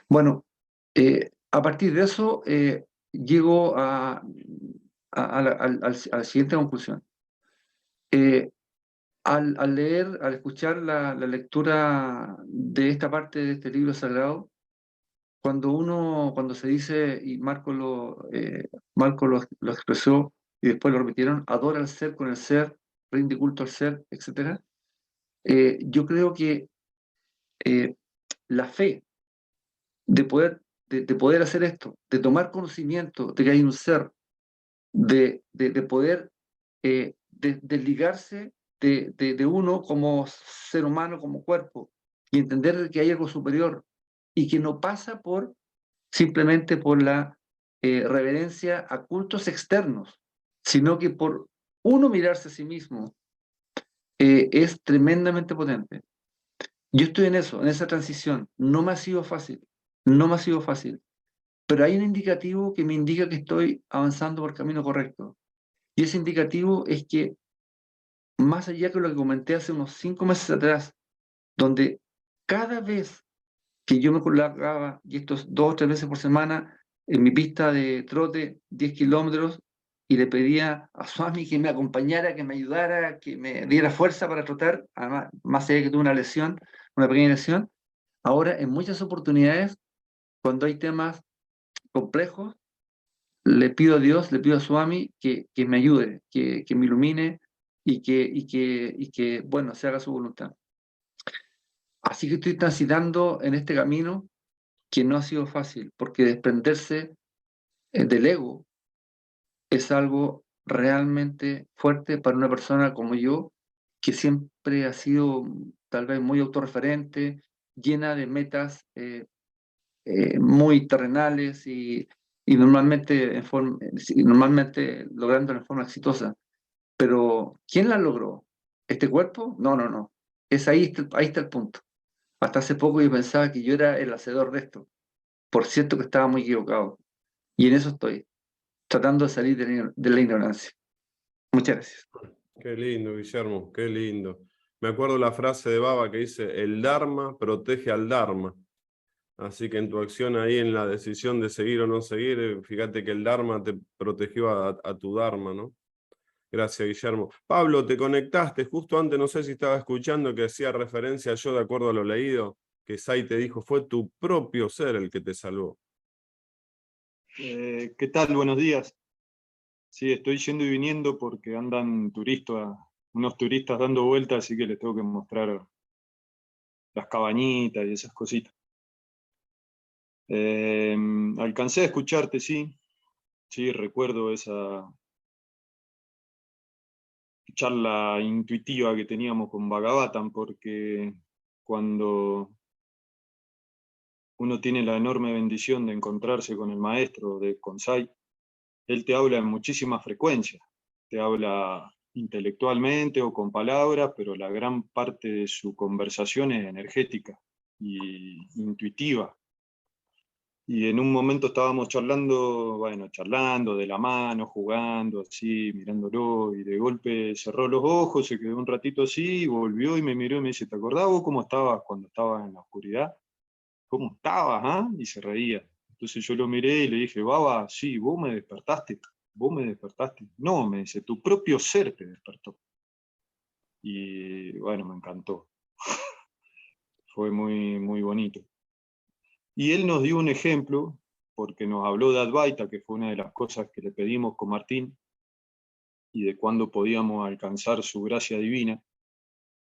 Bueno, a partir de eso llego a la siguiente conclusión. Al leer, al escuchar la lectura de esta parte de este libro sagrado, cuando se dice, y Marco lo expresó y después lo repitieron, adora al ser con el ser, rinde culto al ser, etc. Yo creo que la fe de poder hacer esto, de tomar conocimiento de que hay un ser, de poder desligarse de uno como ser humano, como cuerpo, y entender que hay algo superior y que no pasa simplemente por la reverencia a cultos externos, sino que por uno mirarse a sí mismo, es tremendamente potente. Yo estoy en eso, en esa transición. No me ha sido fácil, no me ha sido fácil, pero hay un indicativo que me indica que estoy avanzando por el camino correcto. Y ese indicativo es que, más allá de lo que comenté hace unos 5 meses atrás, donde cada vez que yo me colocaba, y estos 2 o 3 veces por semana, en mi pista de trote, 10 kilómetros, y le pedía a Swami que me acompañara, que me ayudara, que me diera fuerza para trotar, además, más allá de que tuve una lesión, una pequeña lesión, ahora en muchas oportunidades, cuando hay temas complejos, le pido a Dios, le pido a Swami que me ayude, que me ilumine y que, bueno, se haga su voluntad. Así que estoy transitando en este camino que no ha sido fácil, porque desprenderse del ego es algo realmente fuerte para una persona como yo, que siempre ha sido tal vez muy autorreferente, llena de metas muy terrenales y normalmente, normalmente lográndolas en forma exitosa. Pero, ¿quién la logró? ¿Este cuerpo? No, no, no. Ahí está el punto. Hasta hace poco yo pensaba que yo era el hacedor de esto. Por cierto que estaba muy equivocado. Y en eso estoy, tratando de salir de la ignorancia. Muchas gracias. qué lindo, Guillermo, qué lindo. Me acuerdo la frase de Baba que dice, el Dharma protege al Dharma. Así que en tu acción ahí, en la decisión de seguir o no seguir, fíjate que el Dharma te protegió a tu Dharma, ¿no? Gracias, Guillermo. Pablo, te conectaste justo antes, no sé si estaba escuchando que hacía referencia yo de acuerdo a lo leído, que Sai te dijo, fue tu propio ser el que te salvó. ¿Qué tal? Buenos días. Sí, estoy yendo y viniendo porque andan unos turistas dando vueltas, así que les tengo que mostrar las cabañitas y esas cositas. Alcancé a escucharte, sí. Sí, recuerdo esa charla intuitiva que teníamos con Bhagavatam, porque cuando uno tiene la enorme bendición de encontrarse con el maestro de Konsai, él te habla en muchísimas frecuencias, te habla intelectualmente o con palabras, pero la gran parte de su conversación es energética y intuitiva. Y en un momento estábamos charlando de la mano, jugando así, mirándolo, y de golpe cerró los ojos, se quedó un ratito así, y volvió y me miró y me dice, ¿te acordás vos cómo estabas cuando estabas en la oscuridad? ¿Cómo estabas, ah? Y se reía. Entonces yo lo miré y le dije, Baba, sí, vos me despertaste. No, me dice, tu propio ser te despertó. Y bueno, me encantó. Fue muy, muy bonito. Y él nos dio un ejemplo, porque nos habló de Advaita, que fue una de las cosas que le pedimos con Martín, y de cuándo podíamos alcanzar su gracia divina.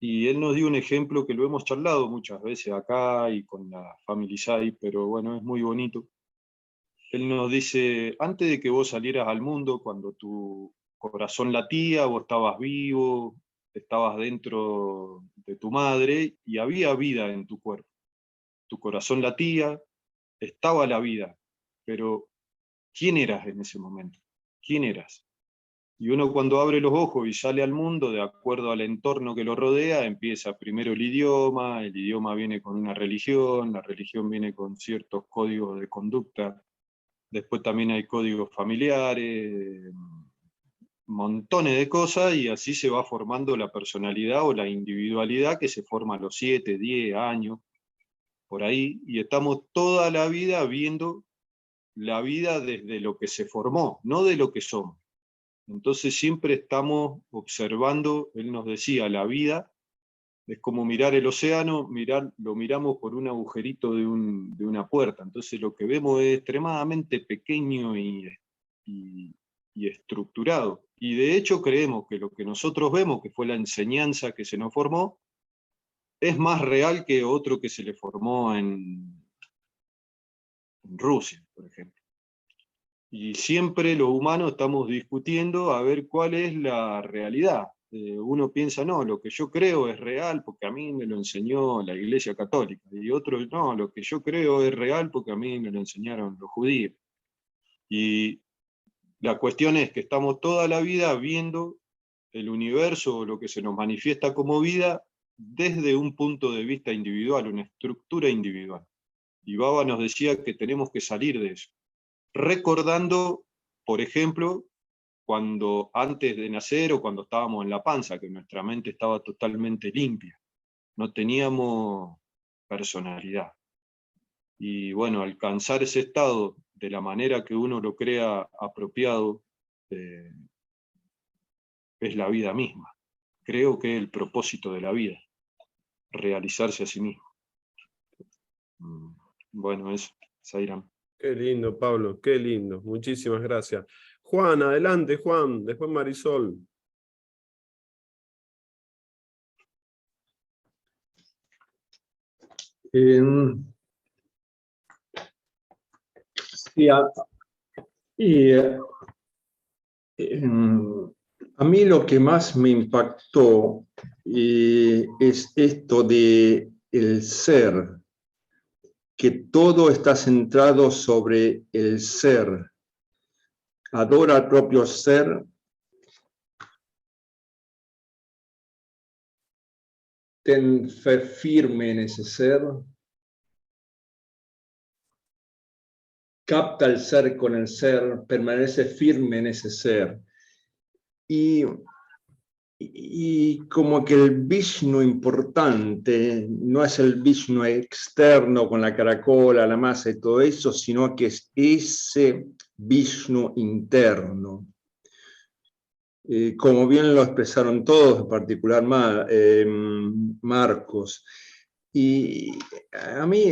Y él nos dio un ejemplo que lo hemos charlado muchas veces acá y con la Family Sai, pero bueno, es muy bonito. Él nos dice, antes de que vos salieras al mundo, cuando tu corazón latía, vos estabas vivo, estabas dentro de tu madre y había vida en tu cuerpo. Tu corazón latía, estaba la vida, pero ¿quién eras en ese momento? ¿Quién eras? Y uno cuando abre los ojos y sale al mundo, de acuerdo al entorno que lo rodea, empieza primero el idioma viene con una religión, la religión viene con ciertos códigos de conducta, después también hay códigos familiares, montones de cosas, y así se va formando la personalidad o la individualidad que se forma a los 7, 10 años, por ahí, y estamos toda la vida viendo la vida desde lo que se formó, no de lo que somos. Entonces siempre estamos observando, él nos decía, la vida es como mirar el océano, lo miramos por un agujerito de una puerta, entonces lo que vemos es extremadamente pequeño y estructurado. Y de hecho creemos que lo que nosotros vemos, que fue la enseñanza que se nos formó, es más real que otro que se le formó en Rusia, por ejemplo. Y siempre los humanos estamos discutiendo a ver cuál es la realidad. Uno piensa, no, lo que yo creo es real porque a mí me lo enseñó la Iglesia Católica. Y otro, no, lo que yo creo es real porque a mí me lo enseñaron los judíos. Y la cuestión es que estamos toda la vida viendo el universo o lo que se nos manifiesta como vida desde un punto de vista individual, una estructura individual. Y Baba nos decía que tenemos que salir de eso. Recordando, por ejemplo, cuando antes de nacer o cuando estábamos en la panza, que nuestra mente estaba totalmente limpia, no teníamos personalidad. Y bueno, alcanzar ese estado de la manera que uno lo crea apropiado es la vida misma. Creo que es el propósito de la vida, realizarse a sí mismo. Bueno, eso, Sairam. Qué lindo, Pablo, qué lindo. Muchísimas gracias. Juan, adelante, Juan. Después Marisol. Sí, a mí lo que más me impactó es esto de el ser, que todo está centrado sobre el ser. Adora al propio ser. Ten fe firme en ese ser. Capta el ser con el ser, permanece firme en ese ser. Y como que el Vishnu importante no es el Vishnu externo con la caracola, la masa y todo eso, sino que es ese Vishnu interno. Como bien lo expresaron todos, en particular Marcos. Y a mí,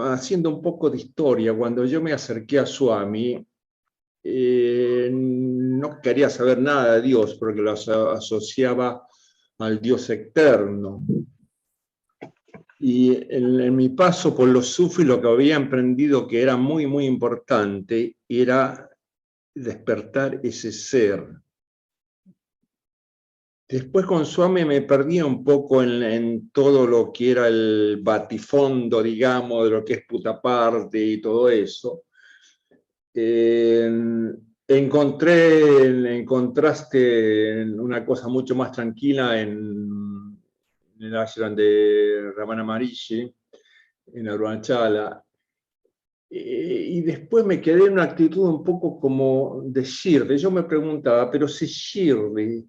haciendo un poco de historia, cuando yo me acerqué a Swami, no quería saber nada de Dios porque lo asociaba al Dios eterno. Y en mi paso por los sufis lo que había emprendido, que era muy, muy importante, era despertar ese ser. Después con Swami me perdí un poco en todo lo que era el batifondo, digamos, de lo que es Putaparte y todo eso. Encontraste una cosa mucho más tranquila en el ashram de Ramana Maharishi, en Arunachala. Y después me quedé en una actitud un poco como de Shirdi. Yo me preguntaba, pero si Shirdi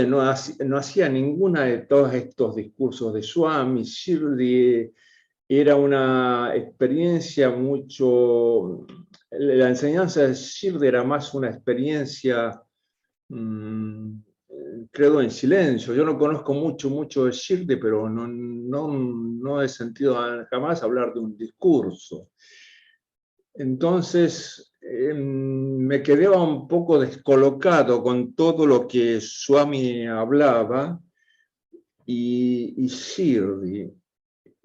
no hacía ninguna de todos estos discursos de Swami, Shirdi era una experiencia mucho... La enseñanza de Shirdi era más una experiencia, creo, en silencio. Yo no conozco mucho de Shirdi, pero no he sentido jamás hablar de un discurso. Entonces me quedaba un poco descolocado con todo lo que Swami hablaba y Shirdi.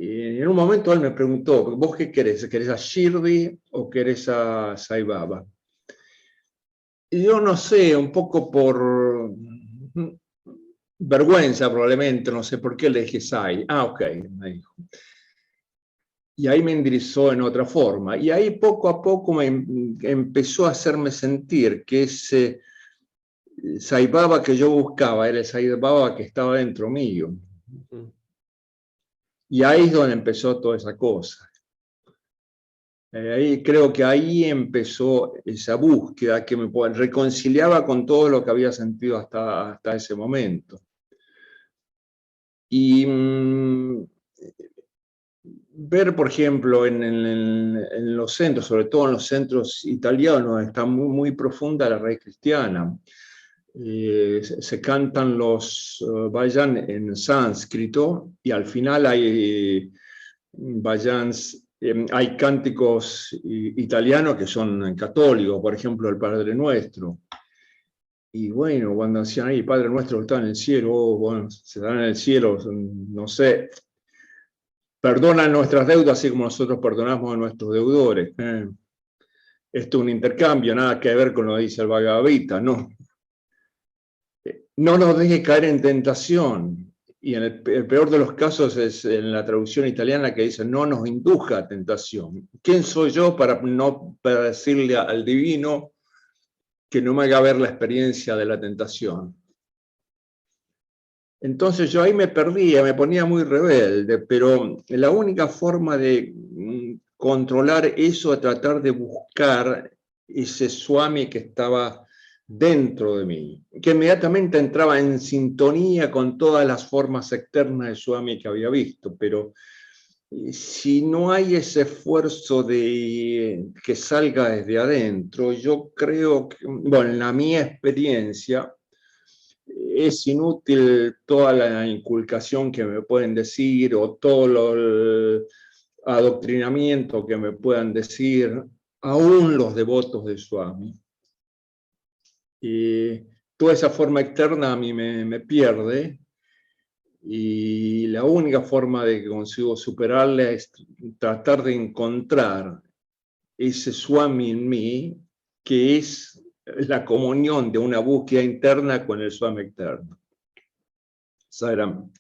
Y en un momento él me preguntó, ¿vos qué querés? ¿Querés a Shirdi o querés a Sai Baba? Y yo no sé, un poco por vergüenza probablemente, no sé por qué le dije Sai. Ah, ok, me dijo. Y ahí me enderezó en otra forma. Y ahí poco a poco me empezó a hacerme sentir que ese Sai Baba que yo buscaba era el Sai Baba que estaba dentro mío. Y ahí es donde empezó toda esa cosa. Ahí, creo que ahí empezó esa búsqueda que me reconciliaba con todo lo que había sentido hasta ese momento. Y ver, por ejemplo, en los centros, sobre todo en los centros italianos, está muy profunda la raíz cristiana. Se cantan los vayan en sánscrito y al final hay vayans, hay cánticos italianos que son católicos, por ejemplo, el Padre Nuestro. Y bueno, cuando decían ahí, Padre Nuestro que está en el cielo, bueno, se dan en el cielo, no sé, perdona nuestras deudas así como nosotros perdonamos a nuestros deudores. Esto es un intercambio, nada que ver con lo que dice el Bhagavad Gita, no. No nos deje caer en tentación. Y en el peor de los casos es en la traducción italiana que dice no nos induja a tentación. ¿Quién soy yo para decirle al divino que no me haga ver la experiencia de la tentación? Entonces yo ahí me perdía, me ponía muy rebelde, pero la única forma de controlar eso es tratar de buscar ese Swami que estaba dentro de mí, que inmediatamente entraba en sintonía con todas las formas externas de Swami que había visto, pero si no hay ese esfuerzo de que salga desde adentro, yo creo que, bueno, en la mía experiencia, es inútil toda la inculcación que me pueden decir o todo el adoctrinamiento que me puedan decir, aún los devotos de Swami. Y toda esa forma externa a mí me pierde y la única forma de que consigo superarla es tratar de encontrar ese Swami en mí, que es la comunión de una búsqueda interna con el Swami externo. Sairam.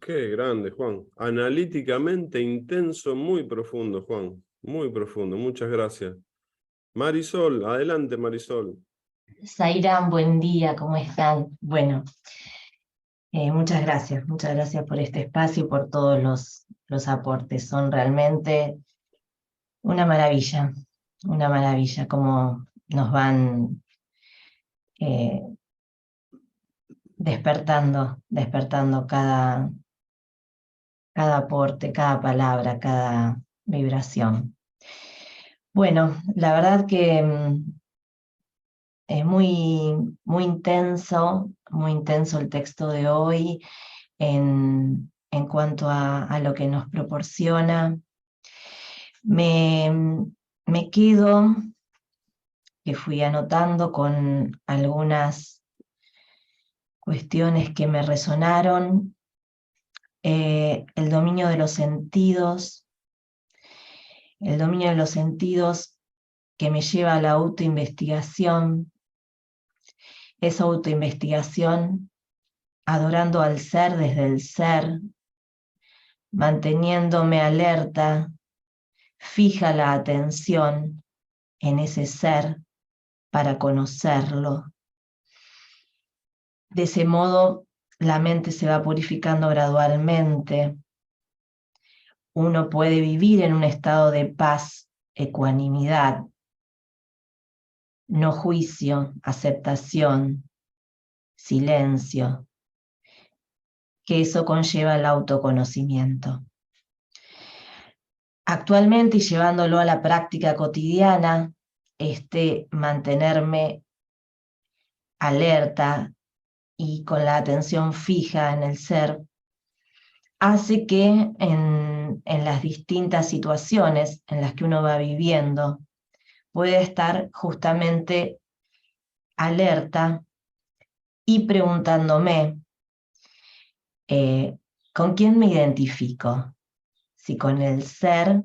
Qué grande, Juan. Analíticamente intenso, muy profundo, Juan. Muy profundo, muchas gracias. Marisol, adelante, Marisol. Sairam, buen día, ¿cómo están? Bueno, muchas gracias por este espacio y por todos los aportes. Son realmente una maravilla como nos van despertando cada aporte, cada palabra, cada vibración. Bueno, la verdad que es muy intenso el texto de hoy en cuanto a lo que nos proporciona. Me quedo que fui anotando con algunas cuestiones que me resonaron. El dominio de los sentidos, que me lleva a la autoinvestigación, esa autoinvestigación adorando al ser desde el ser, manteniéndome alerta, fija la atención en ese ser para conocerlo. De ese modo, la mente se va purificando gradualmente. Uno puede vivir en un estado de paz, ecuanimidad, no juicio, aceptación, silencio, que eso conlleva el autoconocimiento. Actualmente, y llevándolo a la práctica cotidiana, mantenerme alerta y con la atención fija en el ser, hace que en las distintas situaciones en las que uno va viviendo, pueda estar justamente alerta y preguntándome, ¿con quién me identifico? Si con el ser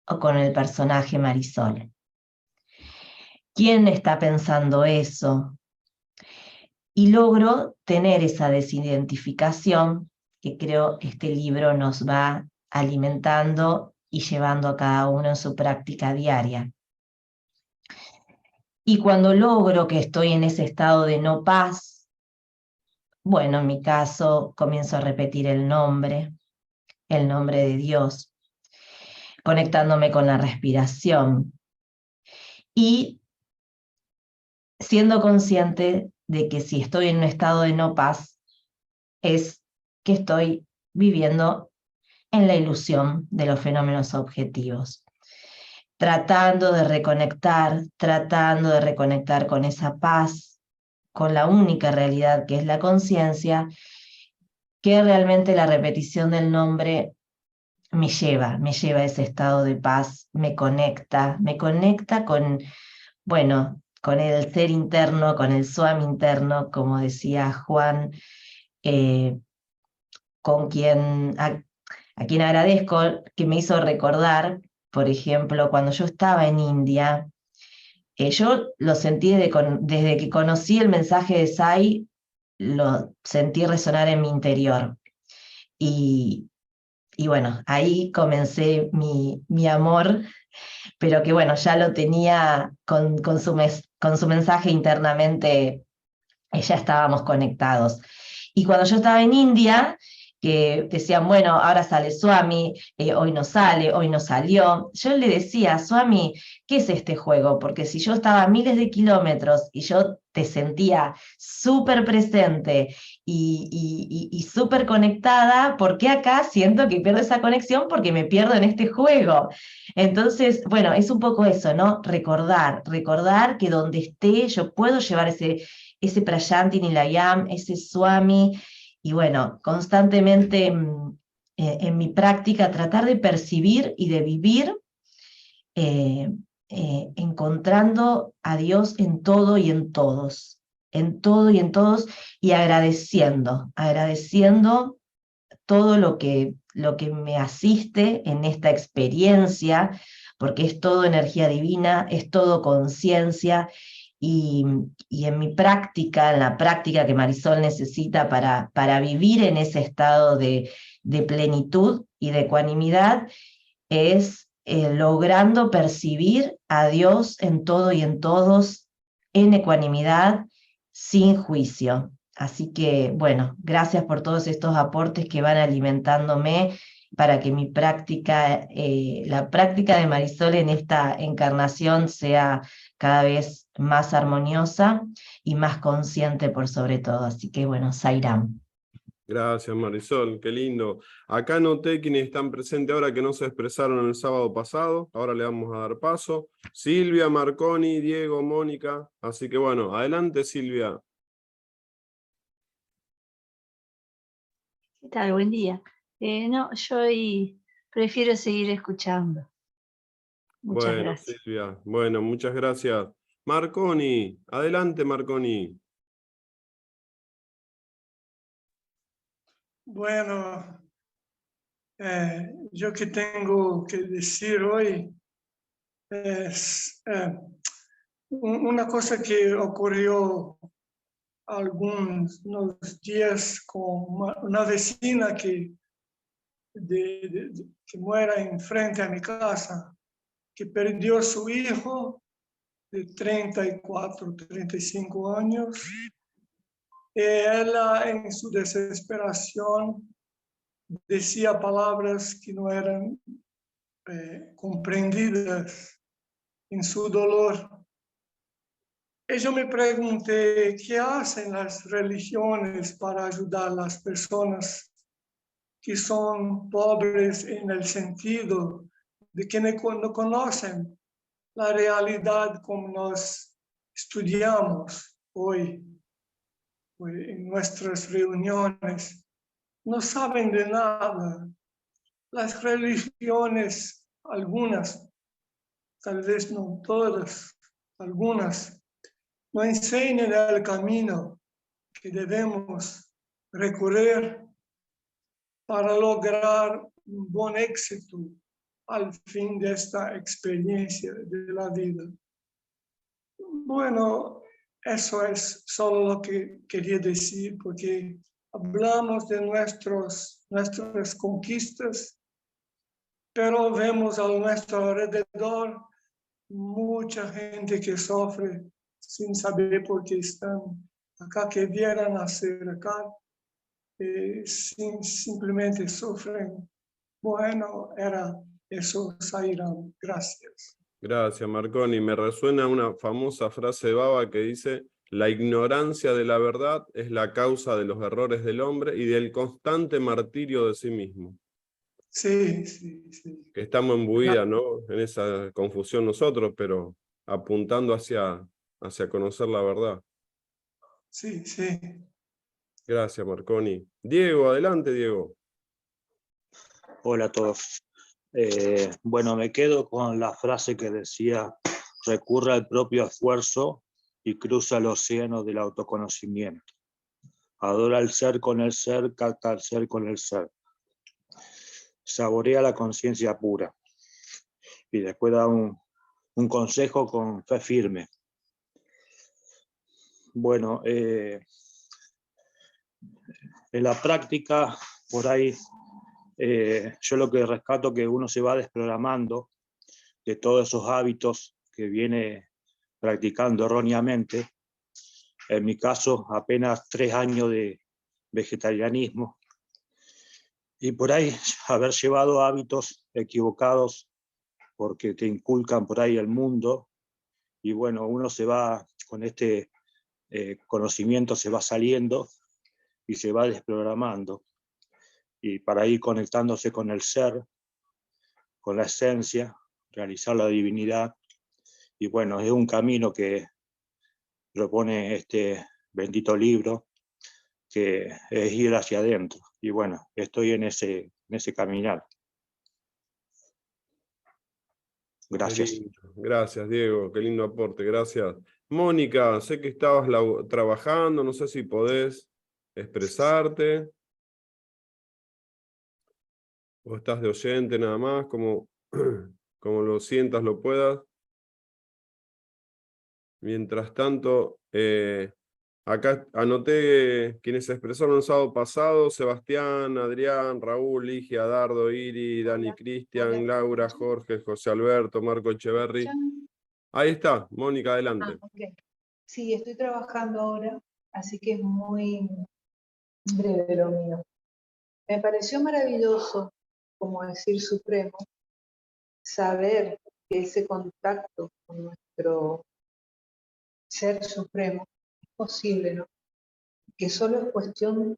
o con el personaje Marisol. ¿Quién está pensando eso? Y logro tener esa desidentificación que creo este libro nos va alimentando y llevando a cada uno en su práctica diaria. Y cuando logro que estoy en ese estado de no paz, bueno, en mi caso comienzo a repetir el nombre de Dios, conectándome con la respiración y siendo consciente de que si estoy en un estado de no paz, es que estoy viviendo en la ilusión de los fenómenos objetivos. Tratando de reconectar con esa paz, con la única realidad que es la conciencia, que realmente la repetición del nombre me lleva a ese estado de paz, me conecta con, bueno, con el ser interno, con el Swami interno, como decía Juan, a quien agradezco, que me hizo recordar, por ejemplo, cuando yo estaba en India, yo lo sentí desde que conocí el mensaje de Sai, lo sentí resonar en mi interior. Y bueno, ahí comencé mi amor, pero que bueno, ya lo tenía con su mensaje internamente, ya estábamos conectados. Y cuando yo estaba en India, que decían, bueno, ahora sale Swami, hoy no sale, hoy no salió, yo le decía, Swami, ¿qué es este juego? Porque si yo estaba a miles de kilómetros y yo te sentía súper presente y súper conectada, ¿por qué acá siento que pierdo esa conexión? Porque me pierdo en este juego. Entonces, bueno, es un poco eso, ¿no? Recordar que donde esté yo puedo llevar ese Prayanti Nilayam, ese Swami, y bueno, constantemente en mi práctica tratar de percibir y de vivir encontrando a Dios en todo y en todos, y agradeciendo todo lo que me asiste en esta experiencia, porque es todo energía divina, es todo conciencia, y en mi práctica, en la práctica que Marisol necesita para vivir en ese estado de plenitud y de ecuanimidad, es logrando percibir a Dios en todo y en todos, en ecuanimidad, sin juicio. Así que, bueno, gracias por todos estos aportes que van alimentándome para que mi práctica, la práctica de Marisol en esta encarnación sea cada vez más armoniosa y más consciente por sobre todo. Así que, bueno, Sairam. Gracias, Marisol, qué lindo. Acá noté quienes están presentes ahora que no se expresaron el sábado pasado. Ahora le vamos a dar paso. Silvia, Marconi, Diego, Mónica. Así que bueno, adelante, Silvia. ¿Qué tal? Buen día. No, yo hoy prefiero seguir escuchando. Muchas Bueno, gracias. Silvia, bueno, muchas gracias Marconi, adelante Marconi. Bueno, yo que tengo que decir hoy es una cosa que ocurrió algunos días con una vecina que muera enfrente a mi casa, que perdió a su hijo de 34, 35 años. Y ella, en su desesperación, decía palabras que no eran comprendidas en su dolor. Y yo me pregunté, ¿qué hacen las religiones para ayudar a las personas que son pobres en el sentido de que no conocen la realidad como nos estudiamos hoy en nuestras reuniones? No saben de nada. Las religiones, algunas, tal vez no todas, algunas, no enseñan el camino que debemos recorrer para lograr un buen éxito al fin de esta experiencia de la vida. Bueno, eso es solo lo que quería decir, porque hablamos de nuestras conquistas, pero vemos a nuestro alrededor mucha gente que sufre sin saber por qué están acá, que vieran nacer acá, simplemente sufren. Bueno, era eso, Sairán. Gracias. Gracias, Marconi. Me resuena una famosa frase de Baba que dice: la ignorancia de la verdad es la causa de los errores del hombre y del constante martirio de sí mismo. Sí, sí, sí. Que estamos imbuidas, ¿no?, en esa confusión nosotros, pero apuntando hacia conocer la verdad. Sí, sí. Gracias, Marconi. Diego, adelante, Diego. Hola a todos. Bueno, me quedo con la frase que decía: recurre al propio esfuerzo y cruza el océano del autoconocimiento. Adora al ser con el ser, capta al ser con el ser. Saborea la conciencia pura. Y después da un consejo con fe firme. Bueno, en la práctica, por ahí, yo lo que rescato es que uno se va desprogramando de todos esos hábitos que viene practicando erróneamente. En mi caso, apenas 3 años de vegetarianismo. Y por ahí haber llevado hábitos equivocados porque te inculcan por ahí el mundo. Y bueno, uno se va con este conocimiento, se va saliendo y se va desprogramando. Y para ir conectándose con el ser, con la esencia, realizar la divinidad. Y bueno, es un camino que propone este bendito libro, que es ir hacia adentro. Y bueno, estoy en ese caminar. Gracias. Gracias, Diego. Qué lindo aporte. Gracias. Mónica, sé que estabas trabajando, no sé si podés expresarte. O estás de oyente nada más, como lo sientas, lo puedas. Mientras tanto, acá anoté quienes se expresaron el sábado pasado: Sebastián, Adrián, Raúl, Ligia, Dardo, Iri, Dani, Cristian, Laura, Jorge, José Alberto, Marco Echeverry. Ahí está, Mónica, adelante. Okay. Sí, estoy trabajando ahora, así que es muy breve lo mío. Me pareció maravilloso, como decir supremo, saber que ese contacto con nuestro ser supremo es posible, ¿no? Que solo es cuestión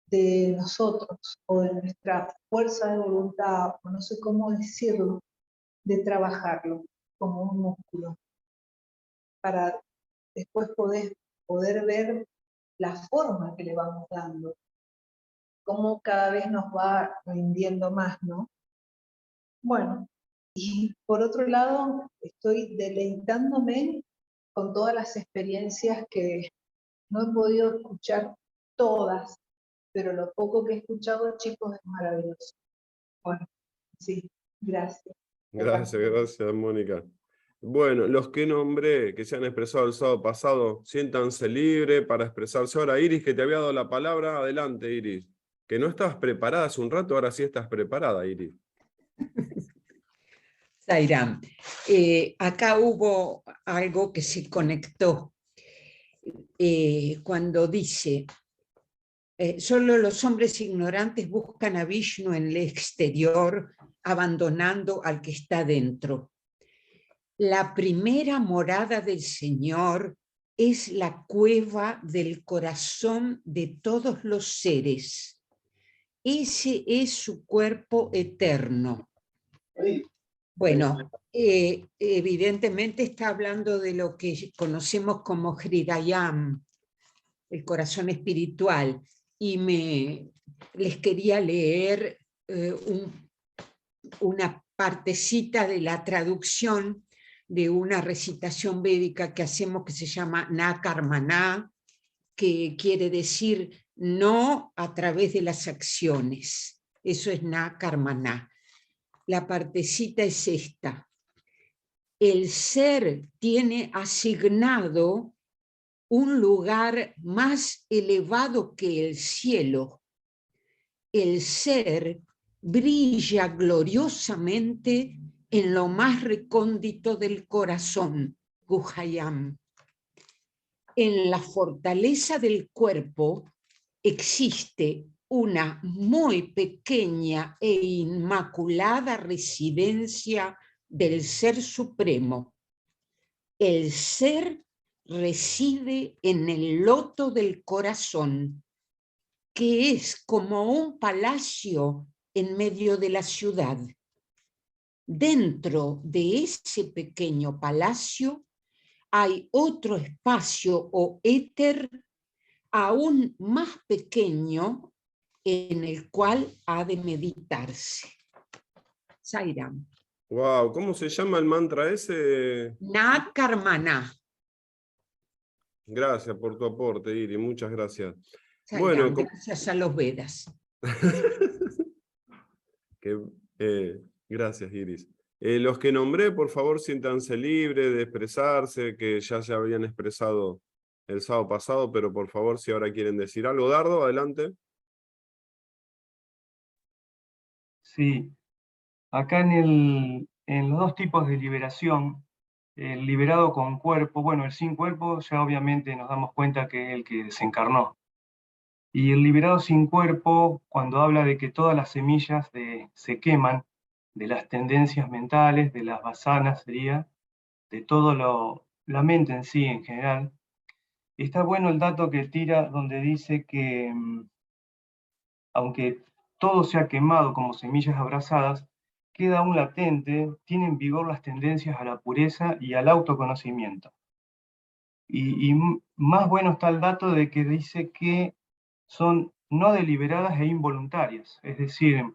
de nosotros o de nuestra fuerza de voluntad, o no sé cómo decirlo, de trabajarlo como un músculo, para después poder ver la forma que le vamos dando, cómo cada vez nos va rindiendo más, ¿no? Bueno, y por otro lado, estoy deleitándome con todas las experiencias que no he podido escuchar todas, pero lo poco que he escuchado, chicos, es maravilloso. Bueno, sí, gracias. Gracias, Mónica. Bueno, los que nombré, que se han expresado el sábado pasado, siéntanse libres para expresarse ahora. Iris, que te había dado la palabra, adelante, Iris. Que no estabas preparada hace un rato, ahora sí estás preparada, Iris. Zairán, acá hubo algo que se conectó cuando dice, solo los hombres ignorantes buscan a Vishnu en el exterior, abandonando al que está dentro. La primera morada del Señor es la cueva del corazón de todos los seres. Ese es su cuerpo eterno. Bueno, evidentemente está hablando de lo que conocemos como Hridayam, el corazón espiritual, y les quería leer una partecita de la traducción de una recitación védica que hacemos que se llama Na Karmana, que quiere decir no a través de las acciones. Eso es Na Karmana. La partecita es esta. El ser tiene asignado un lugar más elevado que el cielo. El ser brilla gloriosamente en lo más recóndito del corazón, Guhayam. En la fortaleza del cuerpo existe una muy pequeña e inmaculada residencia del Ser Supremo. El ser reside en el loto del corazón, que es como un palacio en medio de la ciudad. Dentro de ese pequeño palacio hay otro espacio o éter aún más pequeño en el cual ha de meditarse. Sairam. Wow, ¿cómo se llama el mantra ese? Na Karmana. Gracias por tu aporte, Iris, muchas gracias. Sairam, bueno, gracias a los Vedas. Gracias, Iris. Los que nombré, por favor, siéntanse libres de expresarse, que ya se habían expresado el sábado pasado, pero por favor, si ahora quieren decir algo. Dardo, adelante. Sí, acá en los dos tipos de liberación, el liberado con cuerpo, bueno, el sin cuerpo ya obviamente nos damos cuenta que es el que desencarnó. Y el liberado sin cuerpo, cuando habla de que todas las semillas se queman, de las tendencias mentales, de las vasanas sería, de todo la mente en sí en general. Está bueno el dato que tira donde dice que aunque todo se ha quemado como semillas abrazadas, queda aún latente, tienen vigor las tendencias a la pureza y al autoconocimiento. Y más bueno está el dato de que dice que son no deliberadas e involuntarias, es decir,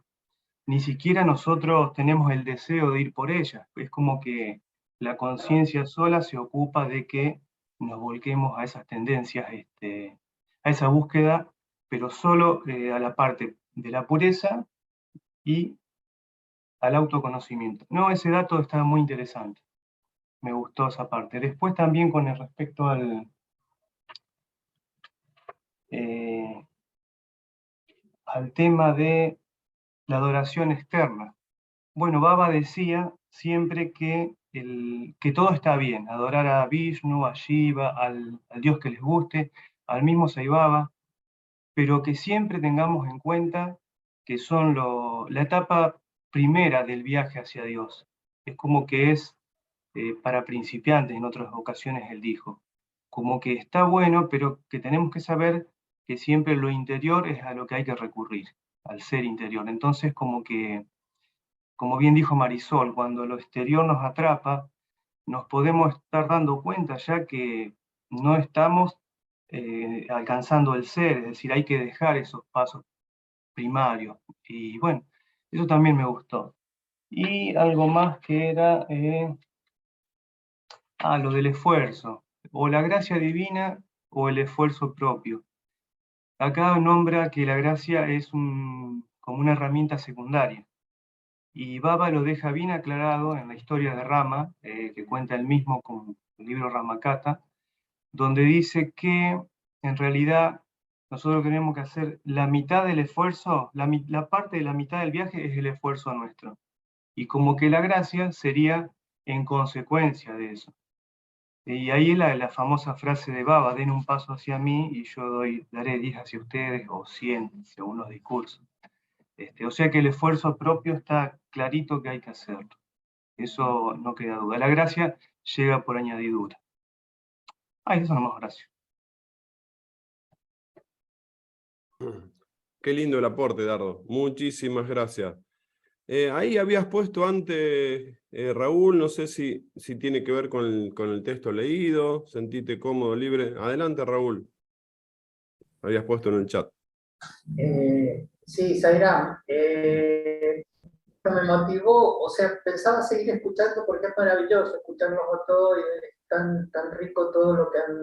ni siquiera nosotros tenemos el deseo de ir por ellas, es como que la conciencia sola se ocupa de que nos volquemos a esas tendencias, a esa búsqueda, pero solo a la parte de la pureza y al autoconocimiento. No, ese dato está muy interesante, me gustó esa parte. Después también con respecto al tema de la adoración externa. Bueno, Baba decía siempre que todo está bien, adorar a Vishnu, a Shiva, al Dios que les guste, al mismo Sai Baba, pero que siempre tengamos en cuenta que son la etapa primera del viaje hacia Dios. Es como que es para principiantes, en otras ocasiones él dijo. Como que está bueno, pero que tenemos que saber que siempre lo interior es a lo que hay que recurrir, al ser interior. Entonces, como bien dijo Marisol, cuando lo exterior nos atrapa, nos podemos estar dando cuenta ya que no estamos alcanzando el ser, es decir, hay que dejar esos pasos primarios. Y bueno, eso también me gustó. Y algo más que era lo del esfuerzo. o la gracia divina o el esfuerzo propio. Acá nombra que la gracia es como una herramienta secundaria. Y Baba lo deja bien aclarado en la historia de Rama, que cuenta él mismo con el libro Ramakata, donde dice que en realidad nosotros tenemos que hacer la mitad del esfuerzo, la parte de la mitad del viaje es el esfuerzo nuestro. Y como que la gracia sería en consecuencia de eso. Y ahí es la famosa frase de Baba, den un paso hacia mí y yo daré 10 hacia ustedes, o 100, según los discursos. O sea que el esfuerzo propio está clarito que hay que hacerlo. Eso no queda duda. La gracia llega por añadidura. Eso nomás, gracias. Qué lindo el aporte, Dardo. Muchísimas gracias. Ahí habías puesto antes, Raúl, no sé si tiene que ver con el texto leído, sentite cómodo, libre. Adelante, Raúl. Habías puesto en el chat. Sí, Zairán, me motivó, o sea, pensaba seguir escuchando porque es maravilloso escucharlos a todos y es tan rico todo lo que han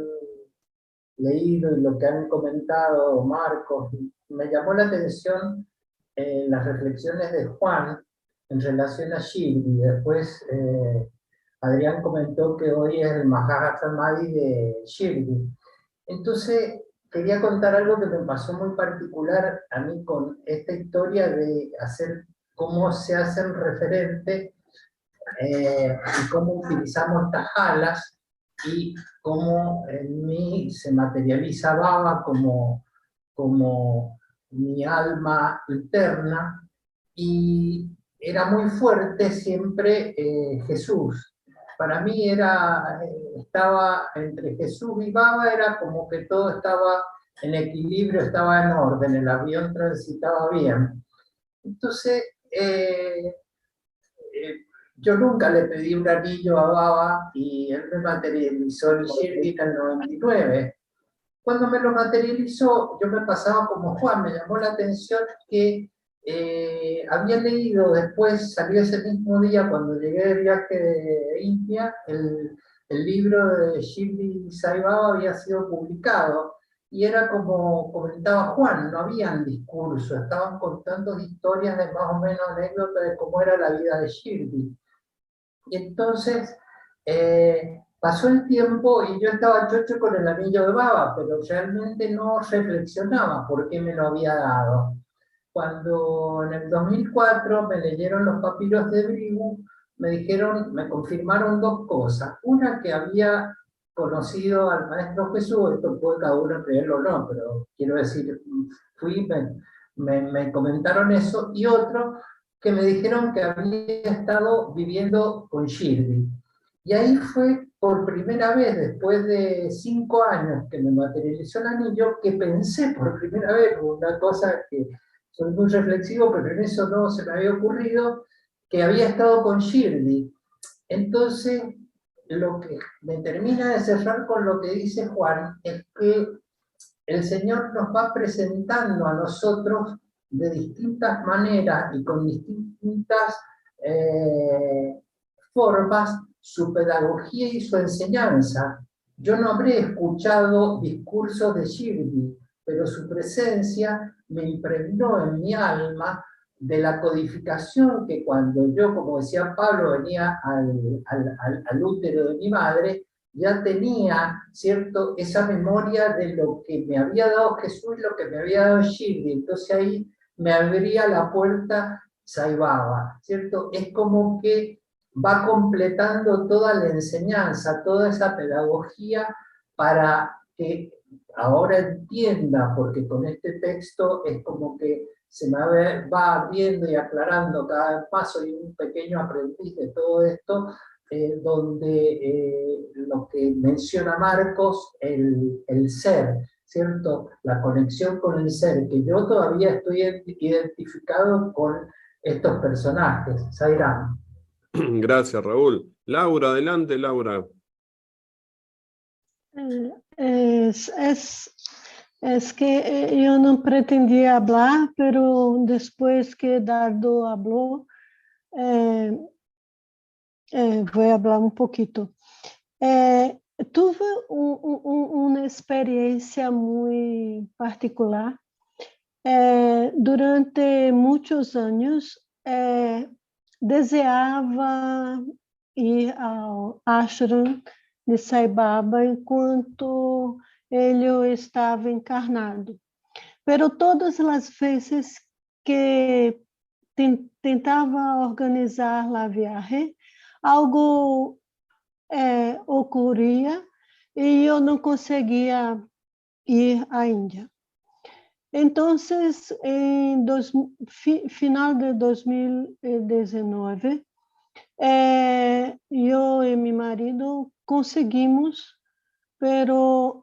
leído y lo que han comentado Marcos. Me llamó la atención las reflexiones de Juan en relación a Shirdi. Después Adrián comentó que hoy es el Maha Samadhi de Shirdi. Entonces, quería contar algo que me pasó muy particular a mí con esta historia de hacer cómo se hacen referente y cómo utilizamos estas alas y cómo en mí se materializa Baba como mi alma interna, y era muy fuerte siempre Jesús. Para mí estaba entre Jesús y Baba, era como que todo estaba en equilibrio, estaba en orden, el avión transitaba bien. Entonces, yo nunca le pedí un anillo a Baba y él me materializó el Shirdi en el 99. Cuando me lo materializó, yo me pasaba como Juan, me llamó la atención que había leído después, salió ese mismo día cuando llegué de viaje de India, el libro de Shirdi Sai Baba había sido publicado, y era como comentaba Juan, no habían discursos, estaban contando historias de más o menos anécdotas de cómo era la vida de Shirdi. Y entonces pasó el tiempo y yo estaba chocho con el anillo de Baba, pero realmente no reflexionaba por qué me lo había dado. Cuando en el 2004 me leyeron los papiros de Brigu, me confirmaron dos cosas. Una, que había conocido al Maestro Jesús, esto puede cada uno creerlo o no, pero quiero decir, me comentaron eso, y otro, que me dijeron que había estado viviendo con Shirdi. Y ahí fue por primera vez, después de 5 años que me materializó el anillo, que pensé por primera vez, una cosa que soy muy reflexivo, pero en eso no se me había ocurrido, que había estado con Shirdi. Entonces, lo que me termina de cerrar con lo que dice Juan es que el Señor nos va presentando a nosotros de distintas maneras y con distintas formas su pedagogía y su enseñanza. Yo no habré escuchado discursos de Shirdi, pero su presencia me impregnó en mi alma de la codificación que cuando yo, como decía Pablo, venía al útero de mi madre, ya tenía, ¿cierto?, esa memoria de lo que me había dado Jesús y lo que me había dado Shirdi. Entonces ahí me abría la puerta Sai Baba, ¿cierto? Es como que va completando toda la enseñanza, toda esa pedagogía, para que ahora entienda, porque con este texto es como que se me va abriendo y aclarando cada vez más. Soy un pequeño aprendiz de todo esto, donde lo que menciona Marcos, el ser, ¿cierto? La conexión con el ser, que yo todavía estoy identificado con estos personajes. Zairán. Gracias, Raúl. Laura, adelante, Laura. Es que yo no pretendía hablar, pero después que Dardo habló, voy a hablar un poquito. Tuve uma experiência muito particular. Durante muitos anos, desejava ir ao ashram de Sai Baba enquanto ele estava encarnado. Pero todas as vezes que tentava organizar a viagem, algo ocorria e eu não conseguia ir à Índia. Então, em final de 2019, eu e meu marido conseguimos, pero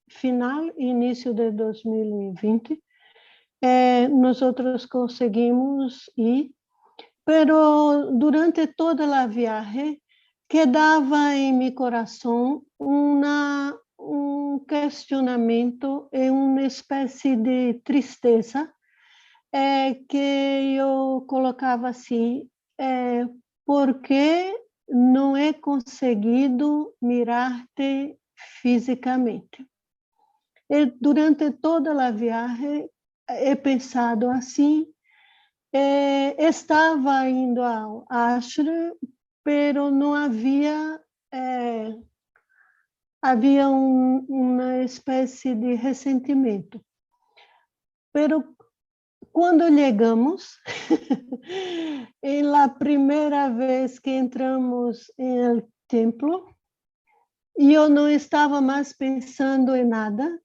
final e início de 2020, nós conseguimos ir, pero durante toda a viagem quedava em meu coração um questionamento e uma espécie de tristeza que eu colocava assim, por que não é conseguido mirar-te fisicamente? E durante toda a viagem he pensado assim, estava indo ao ashram, pero não havia uma espécie de ressentimento. Pero quando chegamos, em la primeira vez que entramos no templo, eu não estava mais pensando em nada.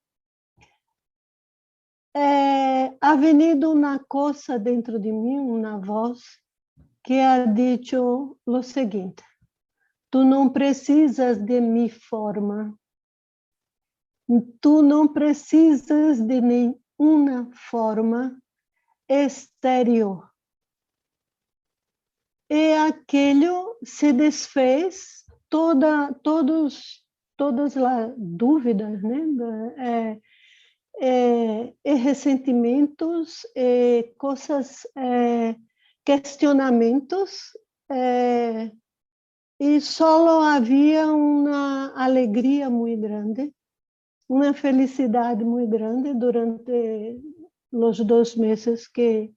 Ha venido uma coisa dentro de mim, uma voz, que ha dicho o seguinte: tu não precisas de minha forma, tu não precisas de nenhuma forma exterior. E aquilo se desfez, todas as dúvidas, né? E ressentimentos, coisas, questionamentos, e só havia uma alegria muito grande, uma felicidade muito grande durante os 2 meses que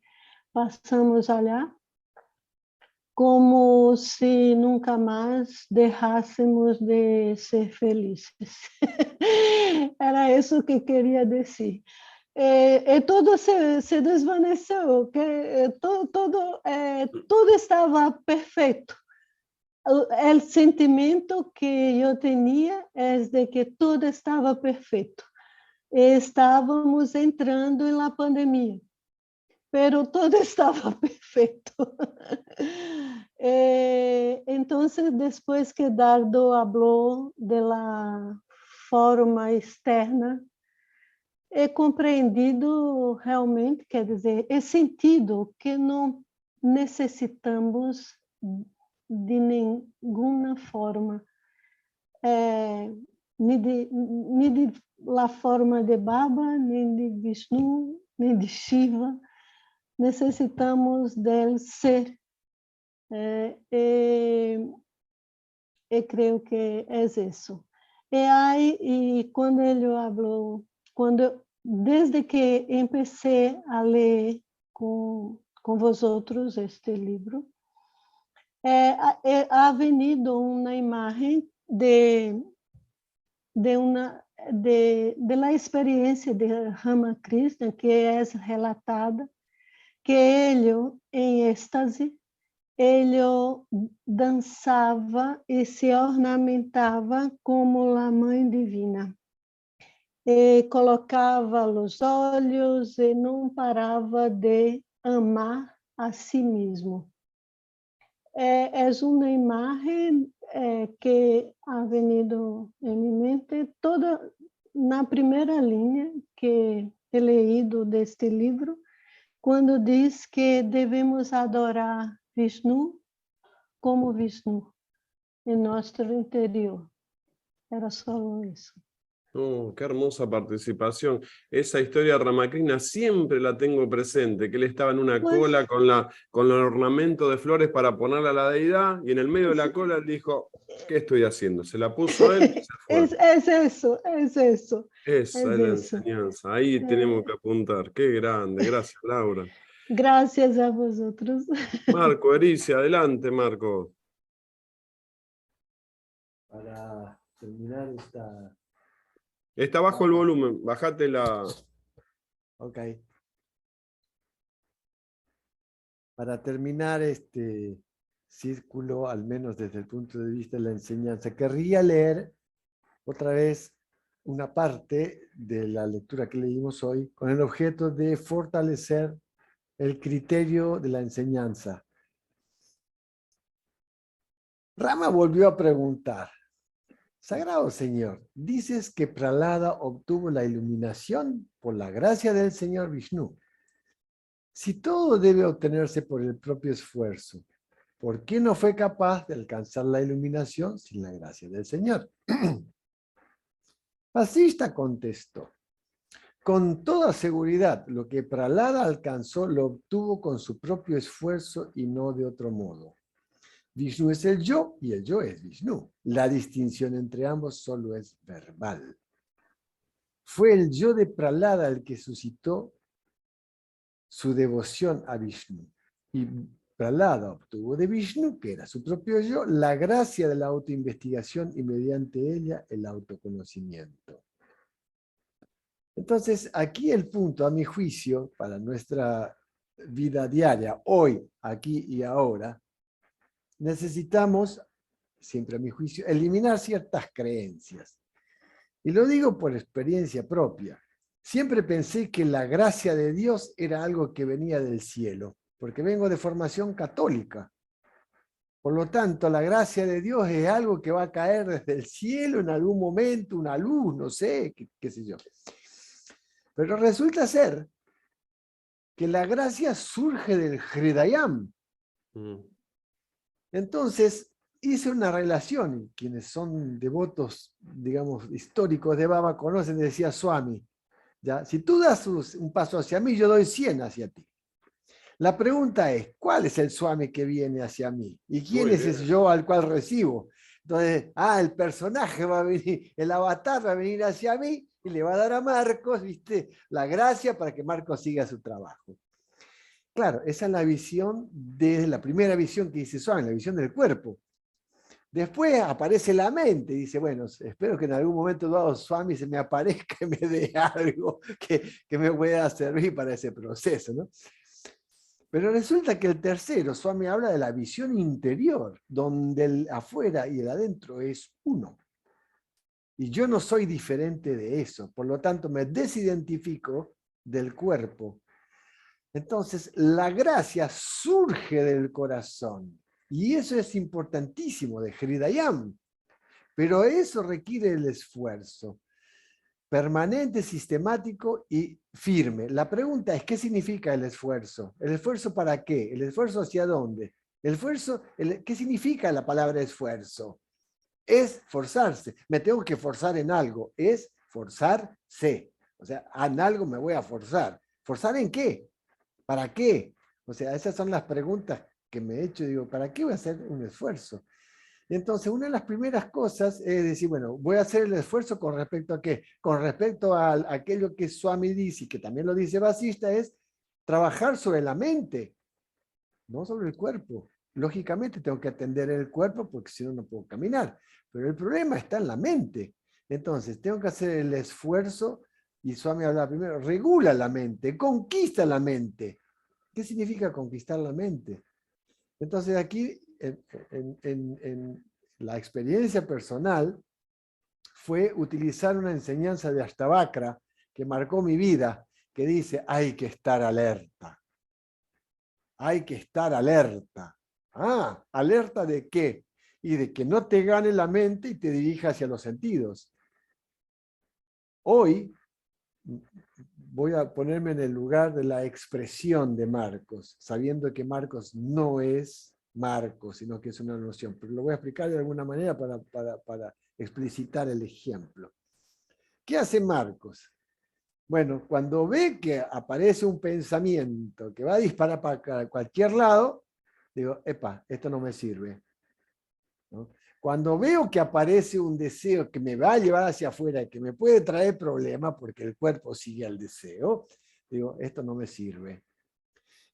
passamos lá, como se nunca mais deixássemos de ser felizes. Era isso que queria dizer. E tudo se desvaneceu, que tudo estava perfeito. O sentimento que eu tinha é de que tudo estava perfeito. E estávamos entrando na pandemia, pero todo estava perfeito. Então, depois que Dardo falou da forma externa, he compreendido realmente, quer dizer, he sentido que não necessitamos de nenhuma forma, nem de la forma de Baba, nem de Vishnu, nem de Shiva. Necessitamos del ser. Eu creio que é isso. E quando ele falou, desde que comecei a ler com vosotros este livro, ha venido uma imagem da experiência de Ramakrishna, que é relatada, que ele, em êxtase, ele dançava e se ornamentava como a Mãe Divina. E colocava os olhos e não parava de amar a si mesmo. É uma imagem que ha venido em minha mente toda na primeira linha que he leído deste livro, quando diz que devemos adorar Vishnu como Vishnu em nosso interior. Era só isso. Oh, qué hermosa participación. Esa historia de Ramakrishna siempre la tengo presente, que él estaba en una Pues, cola con el ornamento de flores para ponerle a la deidad, y en el medio de la cola él dijo, ¿qué estoy haciendo? Se la puso él y se fue. es eso, es eso, Esa es es la eso. enseñanza. Ahí tenemos que apuntar. Qué grande. Gracias, Laura. Gracias a vosotros. Marco, Ericia, adelante, Marco. Para terminar esta... Está bajo el volumen. Bájate la... Ok. Para terminar este círculo, al menos desde el punto de vista de la enseñanza, querría leer otra vez una parte de la lectura que leímos hoy con el objeto de fortalecer el criterio de la enseñanza. Rama volvió a preguntar, Sagrado Señor, dices que Prahlada obtuvo la iluminación por la gracia del Señor Vishnu. Si todo debe obtenerse por el propio esfuerzo, ¿por qué no fue capaz de alcanzar la iluminación sin la gracia del Señor? Vasishta contestó, con toda seguridad, lo que Prahlada alcanzó lo obtuvo con su propio esfuerzo y no de otro modo. Vishnu es el yo y el yo es Vishnu. La distinción entre ambos solo es verbal. Fue el yo de Prahlada el que suscitó su devoción a Vishnu. Y Prahlada obtuvo de Vishnu, que era su propio yo, la gracia de la autoinvestigación y mediante ella el autoconocimiento. Entonces, aquí el punto, a mi juicio, para nuestra vida diaria, hoy, aquí y ahora, necesitamos, siempre a mi juicio, eliminar ciertas creencias. Y lo digo por experiencia propia. Siempre pensé que la gracia de Dios era algo que venía del cielo, porque vengo de formación católica. Por lo tanto, la gracia de Dios es algo que va a caer desde el cielo en algún momento, una luz, no sé, qué sé yo. Pero resulta ser que la gracia surge del Hridayam. Entonces, hice una relación, y quienes son devotos, digamos, históricos de Baba conocen, decía Swami, ¿ya? Si tú das un paso hacia mí, yo doy 100 hacia ti. La pregunta es, ¿cuál es el Swami que viene hacia mí? ¿Y quién es ese yo al cual recibo? Entonces, el personaje va a venir, el avatar va a venir hacia mí y le va a dar a Marcos, ¿viste? La gracia para que Marcos siga su trabajo. Claro, esa es la visión de la primera visión que dice Swami, la visión del cuerpo. Después aparece la mente y dice, bueno, espero que en algún momento dado Swami se me aparezca y me dé algo que me pueda servir para ese proceso, ¿no? Pero resulta que el tercero, Swami habla de la visión interior, donde el afuera y el adentro es uno. Y yo no soy diferente de eso, por lo tanto me desidentifico del cuerpo. Entonces, la gracia surge del corazón. Y eso es importantísimo, de Hridayam. Pero eso requiere el esfuerzo permanente, sistemático y firme. La pregunta es, ¿qué significa el esfuerzo? ¿El esfuerzo para qué? ¿El esfuerzo hacia dónde? ¿Qué significa la palabra esfuerzo? Es forzarse. Me tengo que forzar en algo. Es forzarse. O sea, en algo me voy a forzar. ¿Forzar en qué? ¿Para qué? O sea, esas son las preguntas que me he hecho. Digo, ¿para qué voy a hacer un esfuerzo? Entonces, una de las primeras cosas es decir, bueno, voy a hacer el esfuerzo con respecto a qué? Con respecto a aquello que Swami dice, y que también lo dice Vasishta, es trabajar sobre la mente, no sobre el cuerpo. Lógicamente tengo que atender el cuerpo porque si no, no puedo caminar. Pero el problema está en la mente. Entonces, tengo que hacer el esfuerzo, y Swami habla primero, regula la mente, conquista la mente. ¿Qué significa conquistar la mente? Entonces aquí, en la experiencia personal, fue utilizar una enseñanza de Ashtavakra que marcó mi vida, que dice, hay que estar alerta. Hay que estar alerta. ¿Alerta de qué? Y de que no te gane la mente y te dirija hacia los sentidos. Hoy voy a ponerme en el lugar de la expresión de Marcos, sabiendo que Marcos no es Marcos, sino que es una noción. Pero lo voy a explicar de alguna manera para explicitar el ejemplo. ¿Qué hace Marcos? Bueno, cuando ve que aparece un pensamiento que va a disparar para cualquier lado, digo, epa, esto no me sirve, ¿no? Cuando veo que aparece un deseo que me va a llevar hacia afuera y que me puede traer problemas porque el cuerpo sigue al deseo, digo, esto no me sirve.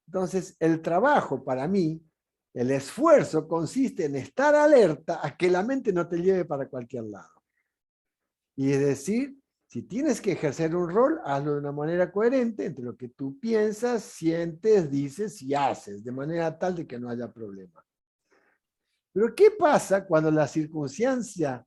Entonces, el trabajo para mí, el esfuerzo consiste en estar alerta a que la mente no te lleve para cualquier lado. Y es decir, si tienes que ejercer un rol, hazlo de una manera coherente entre lo que tú piensas, sientes, dices y haces, de manera tal de que no haya problema. Pero ¿qué pasa cuando la circunstancia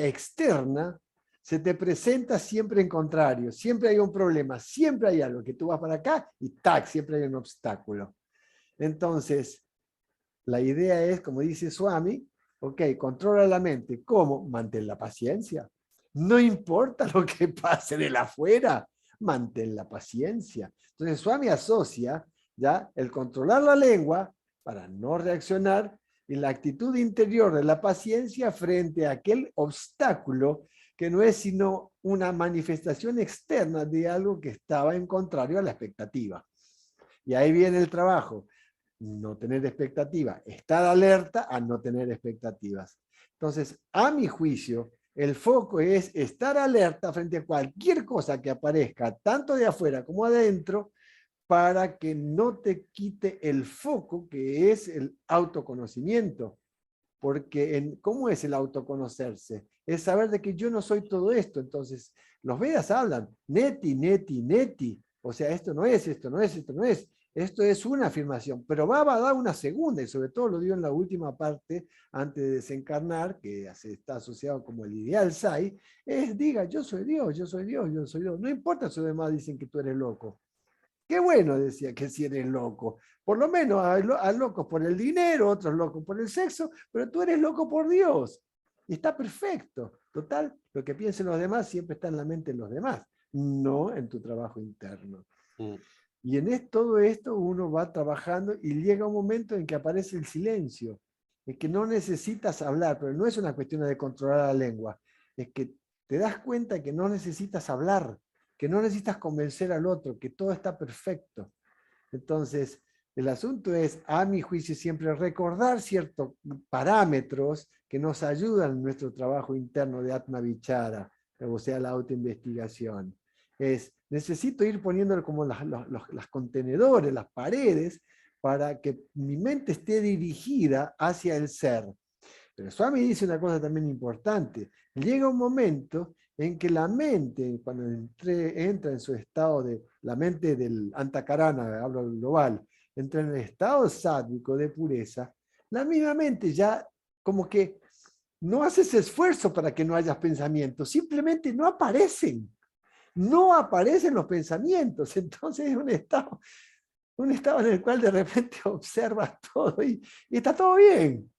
externa se te presenta siempre en contrario? Siempre hay un problema, siempre hay algo, que tú vas para acá y ¡tac! Siempre hay un obstáculo. Entonces, la idea es, como dice Swami, ok, controla la mente. ¿Cómo? Mantén la paciencia. No importa lo que pase de la afuera, mantén la paciencia. Entonces, Swami asocia ya el controlar la lengua para no reaccionar y la actitud interior de la paciencia frente a aquel obstáculo que no es sino una manifestación externa de algo que estaba en contrario a la expectativa. Y ahí viene el trabajo. No tener expectativa, estar alerta a no tener expectativas. Entonces, a mi juicio, el foco es estar alerta frente a cualquier cosa que aparezca, tanto de afuera como adentro, para que no te quite el foco que es el autoconocimiento. Porque ¿cómo es el autoconocerse? Es saber de que yo no soy todo esto. Entonces, los Vedas hablan, neti, neti, neti. O sea, esto no es, esto no es, esto no es. Esto es una afirmación, pero Baba da una segunda, y sobre todo lo dio en la última parte, antes de desencarnar, que está asociado como el ideal Sai, es diga, yo soy Dios, yo soy Dios, yo soy Dios. No importa si los demás dicen que tú eres loco. Qué bueno, decía, que si eres loco. Por lo menos hay locos por el dinero, otros locos por el sexo, pero tú eres loco por Dios. Y está perfecto. Total, lo que piensen los demás siempre está en la mente de los demás, no en tu trabajo interno. Y en todo esto uno va trabajando y llega un momento en que aparece el silencio. Es que no necesitas hablar, pero no es una cuestión de controlar la lengua. Es que te das cuenta que no necesitas hablar, que no necesitas convencer al otro, que todo está perfecto. Entonces, el asunto es, a mi juicio, siempre recordar ciertos parámetros que nos ayudan en nuestro trabajo interno de Atma Vichara, o sea, la autoinvestigación. Necesito ir poniéndolo como los contenedores, las paredes, para que mi mente esté dirigida hacia el ser. Pero Swami dice una cosa también importante. Llega un momento en que la mente, cuando entra en su estado de, la mente del Antakarana, hablo global, entra en el estado sádvico de pureza, la misma mente ya como que no haces esfuerzo para que no haya pensamientos, simplemente no aparecen. No aparecen los pensamientos, entonces es un estado en el cual de repente observas todo y está todo bien.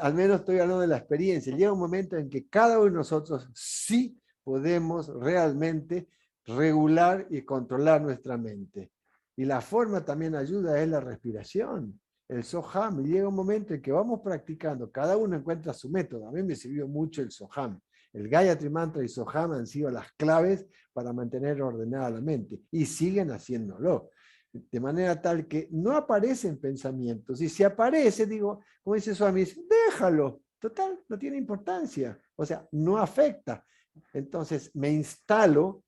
Al menos estoy hablando de la experiencia. Llega un momento en que cada uno de nosotros sí podemos realmente regular y controlar nuestra mente. Y la forma también ayuda es la respiración, el Soham. Llega un momento en que vamos practicando, cada uno encuentra su método. A mí me sirvió mucho el Soham. El Gayatri Mantra y Soham han sido las claves para mantener ordenada la mente y siguen haciéndolo. De manera tal que no aparecen pensamientos. Y si aparece, digo, como dice Swami, déjalo. Total, no tiene importancia. O sea, no afecta. Entonces me instalo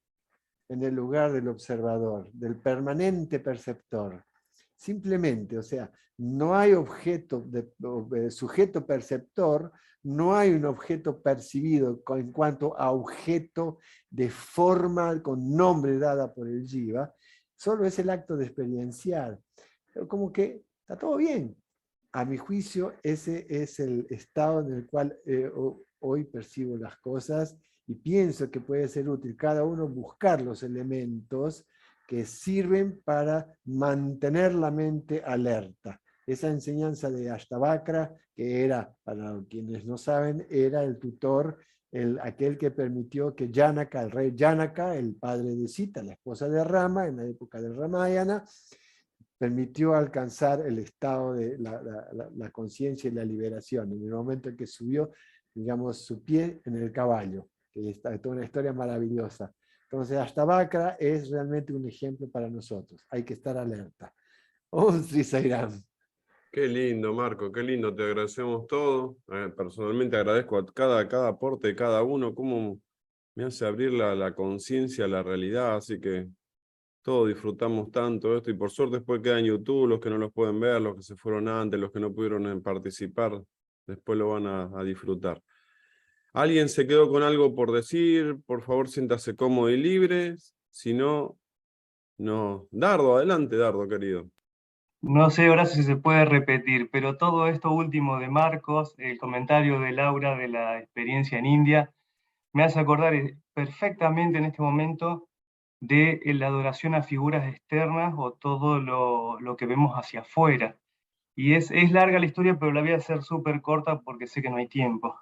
en el lugar del observador, del permanente perceptor. Simplemente, o sea, no hay objeto, sujeto perceptor, no hay un objeto percibido en cuanto a objeto de forma con nombre dada por el Jiva, solo es el acto de experienciar. Como que está todo bien. A mi juicio, ese es el estado en el cual hoy percibo las cosas y pienso que puede ser útil cada uno buscar los elementos que sirven para mantener la mente alerta. Esa enseñanza de Ashtavakra, que era, para quienes no saben, era el tutor, aquel que permitió que Janaka, el rey Janaka, el padre de Sita, la esposa de Rama, en la época del Ramayana, permitió alcanzar el estado de la conciencia y la liberación, en el momento en que subió, digamos, su pie en el caballo. que es toda una historia maravillosa. Entonces, Ashtavakra es realmente un ejemplo para nosotros. Hay que estar alerta. Om Sri Sairam. Qué lindo, Marco, qué lindo, te agradecemos todo. Personalmente agradezco a cada aporte de cada uno, cómo me hace abrir la conciencia, la realidad, así que todos disfrutamos tanto esto, y por suerte después queda en YouTube, los que no los pueden ver, los que se fueron antes, los que no pudieron participar, después lo van a disfrutar. ¿Alguien se quedó con algo por decir? Por favor, siéntase cómodo y libre, si no, no. Dardo, adelante, Dardo, querido. No sé ahora si se puede repetir, pero todo esto último de Marcos, el comentario de Laura de la experiencia en India, me hace acordar perfectamente en este momento de la adoración a figuras externas o todo lo que vemos hacia afuera. Y es larga la historia, pero la voy a hacer súper corta porque sé que no hay tiempo.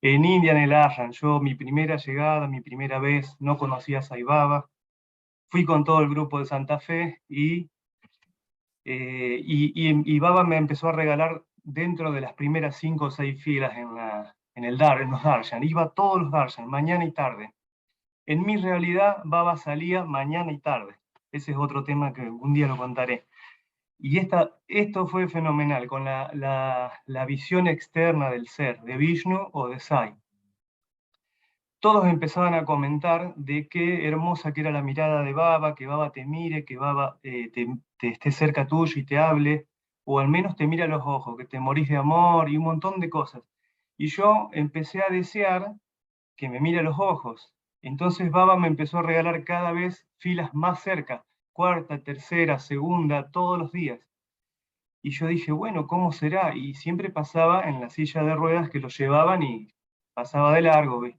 En India, en el ashram, yo mi primera llegada, mi primera vez, no conocía a Sai Baba. Fui con todo el grupo de Santa Fe y Baba me empezó a regalar dentro de las primeras 5 o 6 filas en los darshan. Iba todos los darshan, mañana y tarde. En mi realidad, Baba salía mañana y tarde. Ese es otro tema que un día lo contaré. Y esto fue fenomenal, con la visión externa del ser, de Vishnu o de Sai. Todos empezaban a comentar de qué hermosa que era la mirada de Baba, que Baba te mire, que Baba te esté cerca tuyo y te hable, o al menos te mire a los ojos, que te morís de amor y un montón de cosas. Y yo empecé a desear que me mire a los ojos. Entonces Baba me empezó a regalar cada vez filas más cerca, cuarta, tercera, segunda, todos los días. Y yo dije, bueno, ¿cómo será? Y siempre pasaba en la silla de ruedas que lo llevaban y pasaba de largo, ¿ves?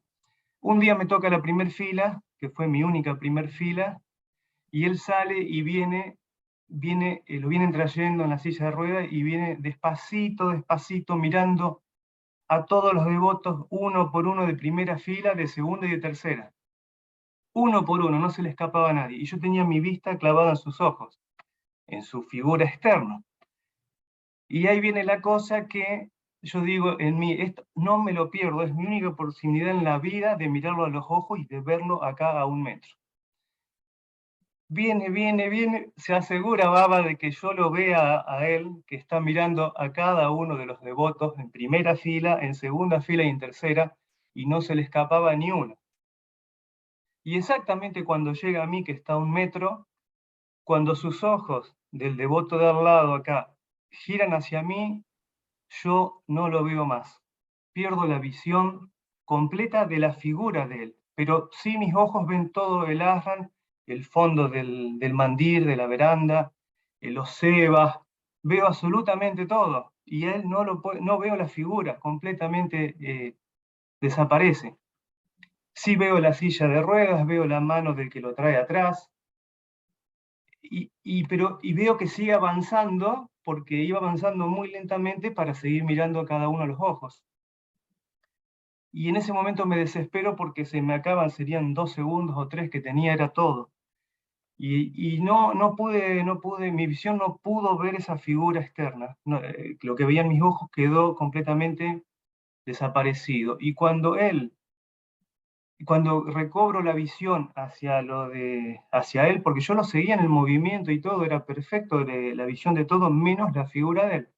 Un día me toca la primer fila, que fue mi única primer fila, y él sale y lo vienen trayendo en la silla de ruedas y viene despacito, despacito, mirando a todos los devotos, uno por uno, de primera fila, de segunda y de tercera. Uno por uno, no se le escapaba a nadie. Y yo tenía mi vista clavada en sus ojos, en su figura externa. Y ahí viene la cosa que yo digo en mí, esto no me lo pierdo, es mi única oportunidad en la vida de mirarlo a los ojos y de verlo acá a 1 metro. Viene, se asegura Baba de que yo lo vea a él, que está mirando a cada uno de los devotos en primera fila, en segunda fila y en tercera, y no se le escapaba ni uno. Y exactamente cuando llega a mí, que está a 1 metro, cuando sus ojos del devoto de al lado acá giran hacia mí, yo no lo veo más. Pierdo la visión completa de la figura de él, pero sí mis ojos ven todo el ashram, el fondo del mandir, de la veranda, los sebas, veo absolutamente todo, y él no veo la figura, completamente desaparece. Sí veo la silla de ruedas, veo la mano del que lo trae atrás, y veo que sigue avanzando, porque iba avanzando muy lentamente para seguir mirando a cada uno a los ojos. Y en ese momento me desespero porque se me acaban, serían 2 segundos o 3 que tenía, era todo. Y no pude, mi visión no pudo ver esa figura externa. Lo que veían mis ojos quedó completamente desaparecido. Y cuando recobro la visión hacia él, porque yo lo seguía en el movimiento y todo, era perfecto la visión de todo, menos la figura de él.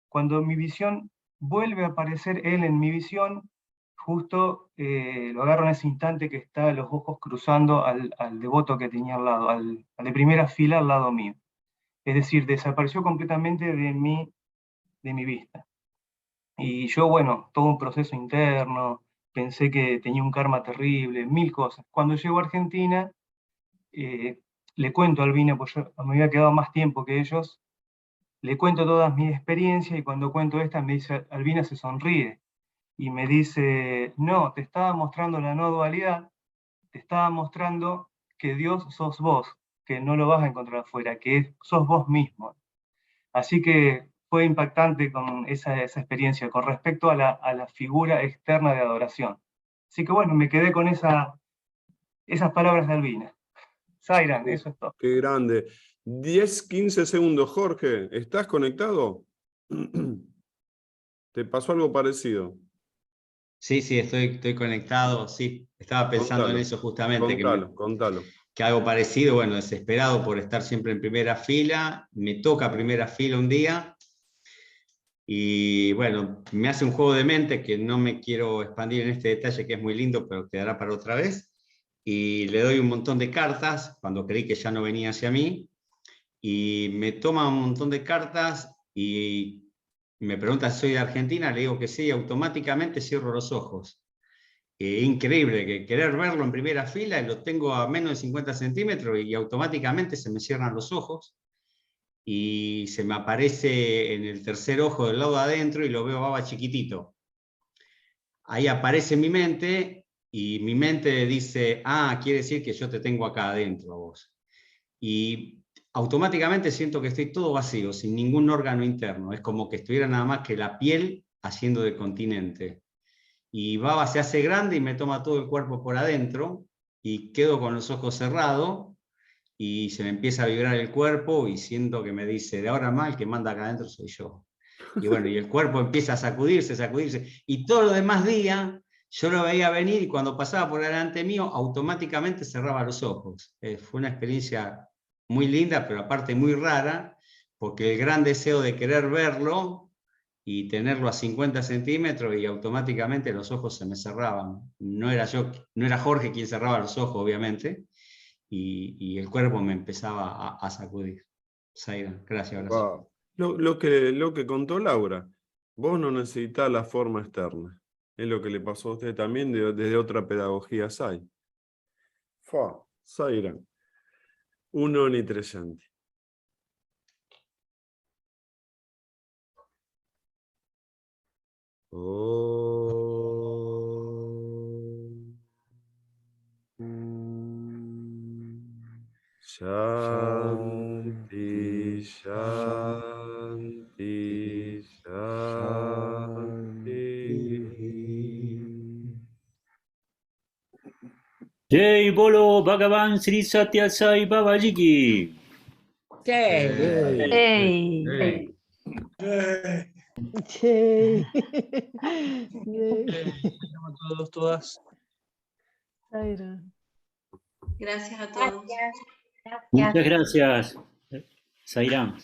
Cuando mi visión vuelve a aparecer él en mi visión, justo lo agarro en ese instante que está los ojos cruzando al devoto que tenía al lado, al de primera fila al lado mío. Es decir, desapareció completamente de mi vista. Y yo, bueno, todo un proceso interno, pensé que tenía un karma terrible, 1000 cosas. Cuando llego a Argentina, le cuento a Albina, pues yo me había quedado más tiempo que ellos, le cuento todas mis experiencias y cuando cuento esta me dice, Albina se sonríe y me dice, no, te estaba mostrando la no dualidad, te estaba mostrando que Dios sos vos, que no lo vas a encontrar afuera, que sos vos mismo. Así que fue impactante con esa experiencia con respecto a la figura externa de adoración. Así que bueno, me quedé con esas palabras de Albina. Sairam, eso es todo. Qué grande. 10, 15 segundos, Jorge. ¿Estás conectado? ¿Te pasó algo parecido? Sí, estoy conectado, sí. Estaba pensando en eso justamente. Contalo. Que algo parecido, bueno, desesperado por estar siempre en primera fila. Me toca primera fila un día. Y bueno, me hace un juego de mente que no me quiero expandir en este detalle que es muy lindo, pero quedará para otra vez. Y le doy un montón de cartas cuando creí que ya no venía hacia mí. Y me toma un montón de cartas y me pregunta si soy de Argentina, le digo que sí, y automáticamente cierro los ojos. Increíble, que querer verlo en primera fila y lo tengo a menos de 50 centímetros y automáticamente se me cierran los ojos y se me aparece en el tercer ojo del lado de adentro y lo veo Baba chiquitito. Ahí aparece mi mente y mi mente dice, quiere decir que yo te tengo acá adentro a vos. Y automáticamente siento que estoy todo vacío, sin ningún órgano interno. Es como que estuviera nada más que la piel haciendo de continente. Y Baba se hace grande y me toma todo el cuerpo por adentro y quedo con los ojos cerrados y se me empieza a vibrar el cuerpo y siento que me dice, de ahora más el que manda acá adentro soy yo. Y bueno, y el cuerpo empieza a sacudirse, y todos los demás días yo lo veía venir y cuando pasaba por delante mío automáticamente cerraba los ojos. Fue una experiencia muy linda, pero aparte muy rara, porque el gran deseo de querer verlo y tenerlo a 50 centímetros y automáticamente los ojos se me cerraban. No era Jorge quien cerraba los ojos, obviamente, y el cuerpo me empezaba a sacudir. Zaira, gracias, abrazo. Wow. Lo que contó Laura, vos no necesitas la forma externa. Es lo que le pasó a usted también desde otra pedagogía SAI. Zaira, un onipresente. Shanti, Shanti, Shanti. Jai Bolo Bhagavan Sri Satya Sai Babaji ki. Hey. Che. A todos, todas. Zaira. Gracias a todos. Muchas gracias, Sairam.